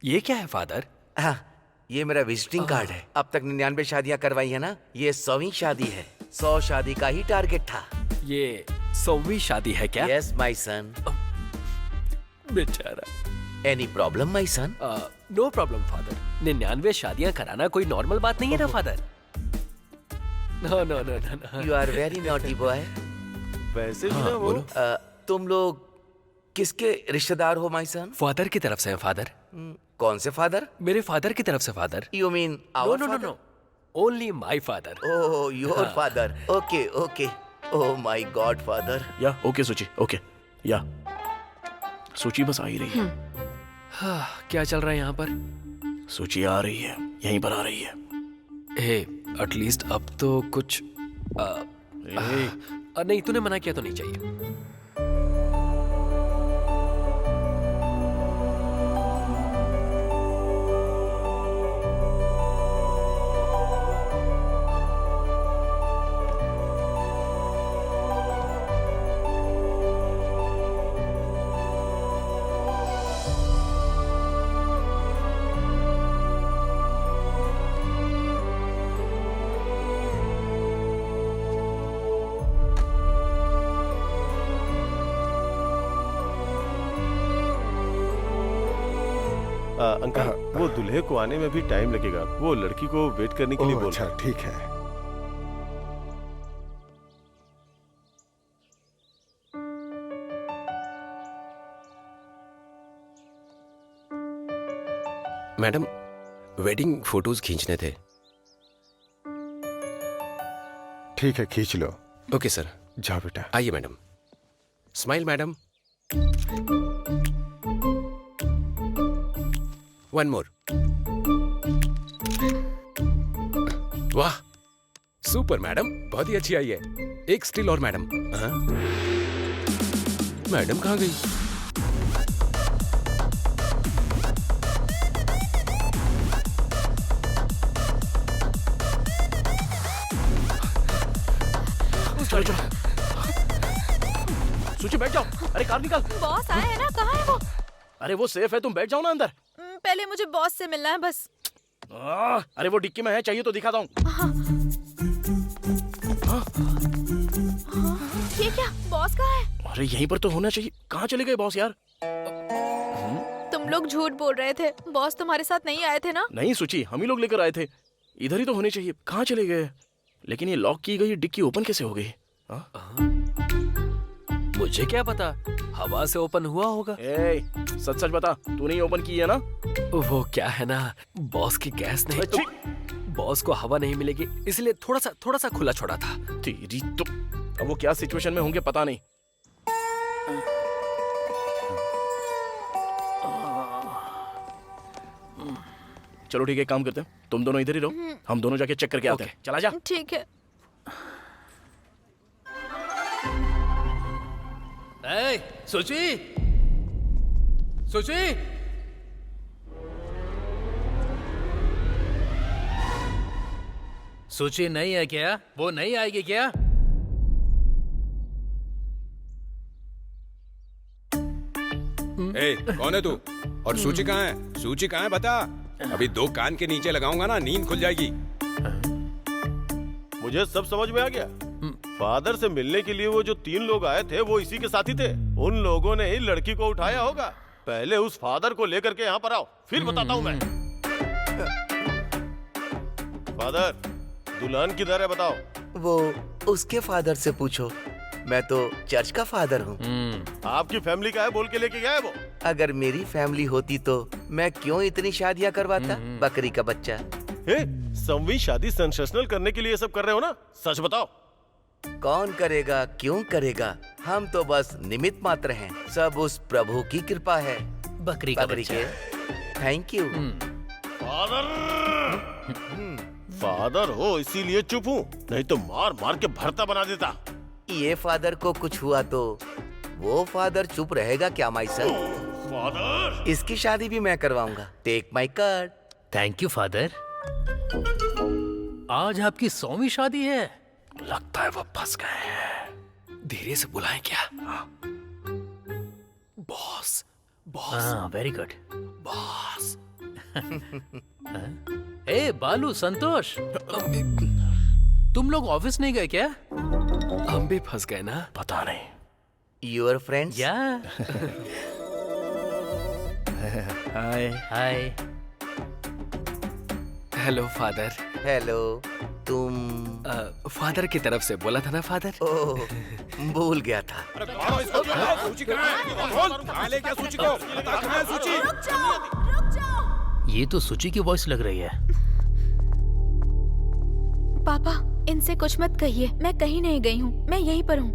ये क्या है फादर? हाँ, ये मेरा विजिटिंग कार्ड है। अब तक 99 शादियां करवाई है ना, ये 100वीं शादी है। 100 शादी का ही टारगेट था। ये 100वीं शादी है क्या? Yes my son. बेचारा। Any problem my son? No problem father. 99 शादियां कराना कोई नॉर्मल बात नहीं है ना father. No no no no. You are very naughty boy. वैसे भी ना वो तुम लोग किसके रिश्तेदार हो माय सन? फादर की तरफ से है फादर। कौन से फादर? मेरे फादर की तरफ से father. You mean no no no no, only my father. Oh your father. Okay okay. Oh my God father. Yeah okay Suchi, okay yeah Suchi बस आ ही रही है। हाँ, क्या चल रहा है यहाँ पर? सूची आ रही है, यहीं पर आ रही है। हे एटलीस्ट अब तो कुछ नहीं, तूने मना किया तो नहीं चाहिए। अंकल, वो दूल्हे को आने में भी टाइम लगेगा, वो लड़की को वेट करने के लिए बोल। अच्छा ठीक है। मैडम, वेडिंग फोटोज खींचने थे। ठीक है, खींच लो। Okay sir. जाओ बेटा। आइए madam. Smile madam. One more. वाह, सुपर मैडम, बहुत ही अच्छी आई है। एक स्टिल और मैडम। हाँ? मैडम कहाँ गई? चलो चलो सूची बैठ जाओ। अरे कार निकाल। बॉस आए हैं ना, कहाँ है वो? अरे वो सेफ है, तुम बैठ जाओ ना अंदर। पहले मुझे बॉस से मिलना है बस। अरे वो डिक्की में है, चाहिए तो दिखाता हूँ। ये क्या, बॉस कहाँ है? अरे यहीं पर तो होना चाहिए। कहाँ चले गए बॉस यार? हम लोग झूठ बोल रहे थे। बॉस तुम्हारे साथ नहीं आए थे ना? नहीं सुची, हम ही लोग लेकर आए थे। इधर ही तो होने चाहिए, कहाँ चले गए? लेकिन ये लॉक की गई डिक्की ओपन कैसे हो गई? मुझे क्या पता, हवा से ओपन हुआ होगा। सच सच बता, तूने ही ओपन की है ना? वो क्या है ना, बॉस की गैस नहीं तो बॉस को हवा नहीं मिलेगी, इसलिए थोड़ा सा खुला छोड़ा था। तेरी तो अब वो क्या सिचुएशन में होंगे पता नहीं। चलो ठीक है, काम करते हैं, तुम दोनों इधर ही रहो, हम दोनों जाके चेक करके आते हैं। चला जा। ठीक है। सुची, सुची, सुची नहीं है क्या? वो नहीं आएगी क्या? कौन है तू? और सूची कहाँ है? सूची कहाँ है बता। अभी 2 कान के नीचे लगाऊंगा ना, नींद खुल जाएगी। मुझे सब समझ में आ गया। फादर से मिलने के लिए वो जो 3 लोग आए थे वो इसी के साथी थे। उन लोगों ने ही लड़की को उठाया होगा। पहले उस फादर को लेकर के यहाँ पर आओ, फिर बताता हूँ मैं। फादर, दुल्हन किधर है बताओ? वो उसके फादर से पूछो, मैं तो चर्च का फादर हूँ। आपकी फैमिली का है बोल के लेके गया है वो। अगर मेरी फैमिली होती तो मैं क्यों इतनी शादियाँ करवाता? बकरी का बच्चा। संवी शादी सेंसेशनल करने के लिए सब कर रहे हो ना? सच बताओ। कौन करेगा, क्यों करेगा? हम तो बस निमित्त मात्र हैं। सब उस प्रभु की कृपा है। बकरी का बच्चा। Thank you. फादर हो इसीलिए चुप हूँ, नहीं तो मार मार के भरता बना देता। ये फादर को कुछ हुआ तो वो फादर चुप रहेगा क्या माई सन? फादर, इसकी शादी भी मैं करवाऊंगा। Take my card. Thank you father. आज आपकी 100वीं शादी है। लगता है वो फंस गए हैं। धीरे से बुलाएं क्या? Boss, boss. हाँ, वेरी गुड बॉस। ए बालू, संतोष, तुम लोग ऑफिस नहीं गए क्या? हम भी फंस गए ना? पता नहीं। Your friends? या hi hi. Hello father. Hello. तुम फादर की तरफ से बोला था ना फादर? ओह, भूल गया था। ये तो सुची की वॉइस लग रही है। पापा, इनसे कुछ मत कहिए। मैं कहीं नहीं गई हूँ, मैं यहीं पर हूँ।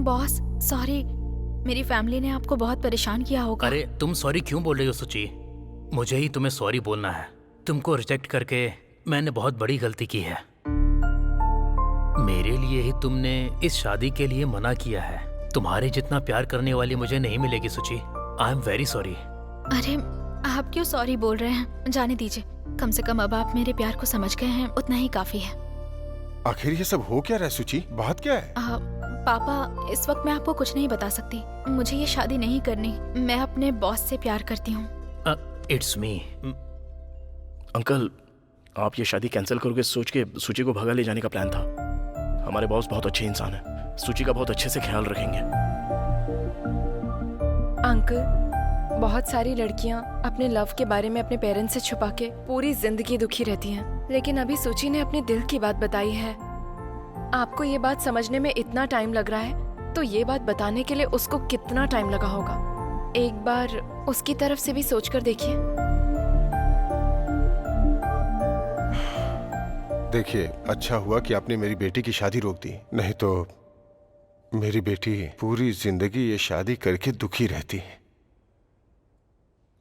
बॉस, सॉरी, मेरी फैमिली ने आपको बहुत परेशान किया होगा। अरे तुम सॉरी क्यों बोल रही हो सुची? मुझे ही तुम्हें सॉरी बोलना है। तुमको रिजेक्ट करके मैंने बहुत बड़ी गलती की है। मेरे लिए ही तुमने इस शादी के लिए मना किया है। तुम्हारे जितना प्यार करने वाली मुझे नहीं मिलेगी सुची। I am very sorry. अरे आप क्यों सॉरी बोल रहे हैं? जाने दीजिए। कम से कम अब आप मेरे प्यार को समझ गए हैं, उतना ही काफी है। आखिर ये सब हो क्या रहा है सुची? बात क्या है? पापा, इस वक्त मैं आपको कुछ नहीं बता सकती। मुझे ये शादी नहीं करनी। मैं अपने बॉस से प्यार करती हूँ। It's me. अंकल, आप ये शादी कैंसिल करोगे सोच के सुची को भगा ले जाने का प्लान था। हमारे बॉस बहुत अच्छे इंसान हैं, सुची का बहुत अच्छे से ख्याल रखेंगे। अंकल, बहुत सारी लड़कियां अपने लव के बारे में अपने पेरेंट्स से छुपा के पूरी जिंदगी दुखी रहती हैं। लेकिन अभी सुची ने अपने दिल की बात बताई है। आपको ये बात समझने में इतना टाइम लग रहा है, तो ये बात बताने के लिए उसको कितना टाइम लगा होगा। एक बार उसकी तरफ से भी सोचकर देखिए। देखिए, अच्छा हुआ कि आपने मेरी बेटी की शादी रोक दी, नहीं तो मेरी बेटी पूरी जिंदगी ये शादी करके दुखी रहती।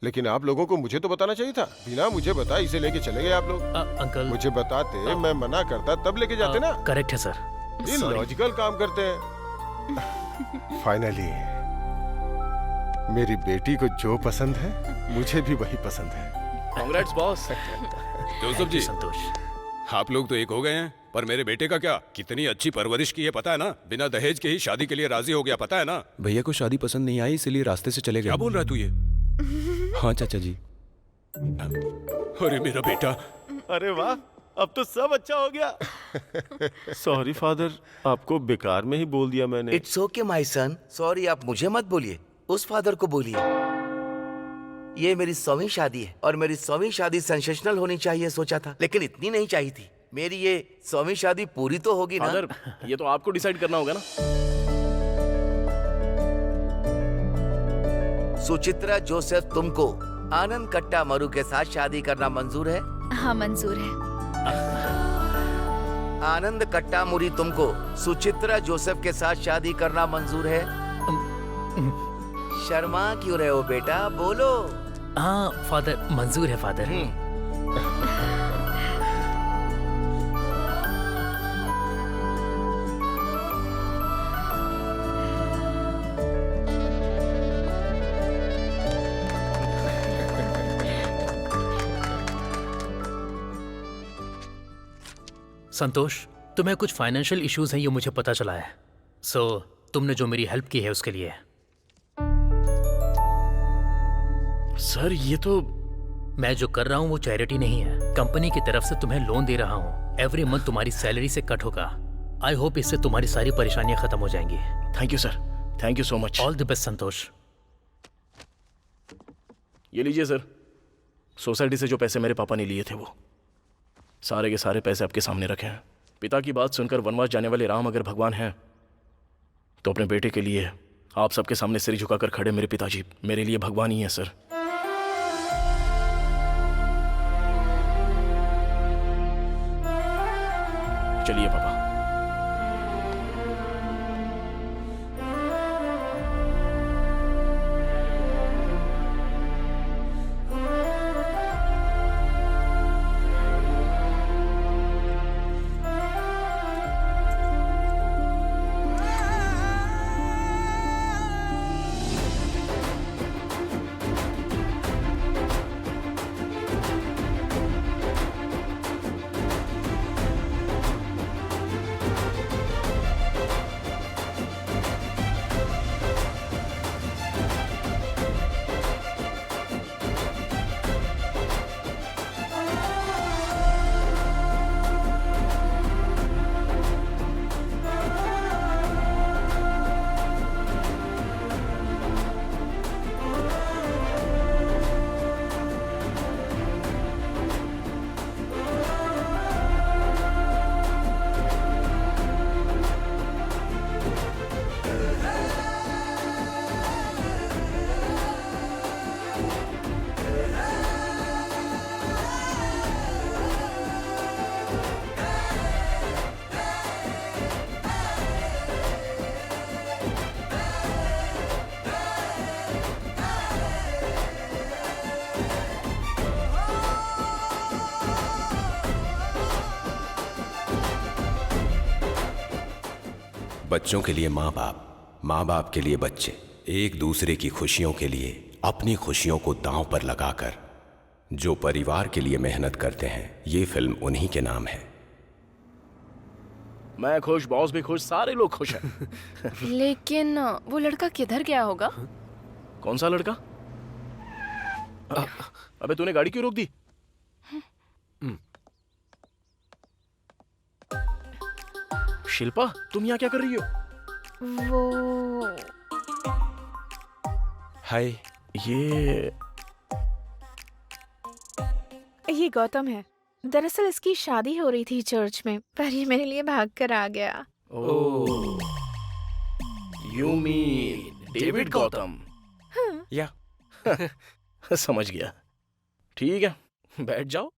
लेकिन आप लोगों को मुझे तो बताना चाहिए था। बिना मुझे बताए इसे लेके चले गए आप लोग। अंकल, मुझे बताते, मैं मना करता तब लेके जाते ना। करेक्ट है सर। ये लॉजिकल काम करते हैं। फाइनली मेरी बेटी को जो पसंद है मुझे भी वही पसंद है। Congrats boss. जोसेफ जी, संतोष, आप लोग तो एक हो गए हैं, पर मेरे बेटे का क्या? कितनी अच्छी परवरिश की है पता है ना? बिना दहेज के ही शादी के लिए राजी हो गया, पता है ना? भैया को शादी पसंद नहीं आई, इसलिए रास्ते से चले गए। क्या बोल रहा है तू ये? हाँ चाचा जी। अरे मेरा बेटा। अरे वाह, अब तो सब अच्छा हो गया। सॉरी फादर, आपको बेकार में ही बोल दिया मैंने। It's okay my son. Sorry आप मुझे मत बोलिए, उस फादर को बोलिए। ये मेरी 100वीं शादी है और मेरी 100वीं शादी सेंसेशनल होनी चाहिए सोचा था, लेकिन इतनी नहीं चाहिए थी। मेरी ये 100वीं शादी पूरी तो होगी ना। फादर, ये तो आपको डिसाइड करना होगा ना। सुचित्रा जोसेफ, तुमको आनंद कट्टा मरु के साथ शादी करना मंजूर है? हाँ मंजूर है। आनंद कट्टा मुरी, तुमको सुचित्रा जोसेफ के साथ शादी करना मंजूर है? शर्मा क्यों रहे हो बेटा, बोलो। हाँ फादर, मंजूर है फादर। संतोष, तुम्हें कुछ फाइनेंशियल इश्यूज हैं, ये मुझे पता चला है। तुमने जो मेरी हेल्प की है उसके लिए। सर ये तो मैं जो कर रहा हूँ वो चैरिटी नहीं है, कंपनी की तरफ से तुम्हें लोन दे रहा हूँ। एवरी मंथ तुम्हारी सैलरी से कट होगा। आई होप इससे तुम्हारी सारी परेशानियां खत्म हो जाएंगी। Thank you sir, thank you so much. All the best Santosh. ये लीजिए सर, सोसाइटी से जो पैसे मेरे पापा ने लिए थे वो सारे के सारे पैसे आपके सामने रखे हैं। पिता की बात सुनकर वनवास जाने वाले राम अगर भगवान हैं तो अपने बेटे के लिए आप सबके सामने सिर झुकाकर खड़े मेरे पिताजी मेरे लिए भगवान ही है सर। चलिए पापा। बच्चों के लिए माँ बाप, माँ बाप के लिए बच्चे, एक दूसरे की खुशियों के लिए अपनी खुशियों को दांव पर लगाकर जो परिवार के लिए मेहनत करते हैं, ये फिल्म उन्हीं के नाम है। मैं खुश, बॉस भी खुश, सारे लोग खुश हैं। लेकिन वो लड़का किधर गया होगा? कौन सा लड़का? अबे तूने गाड़ी क्यों रोक दी? शिल्पा, तुम यहाँ क्या कर रही हो? वो हाय, ये गौतम है। दरअसल इसकी शादी हो रही थी चर्च में, पर ये मेरे लिए भाग कर आ गया। ओह, यू मीन डेविड गौतम? या समझ गया। ठीक है, बैठ जाओ।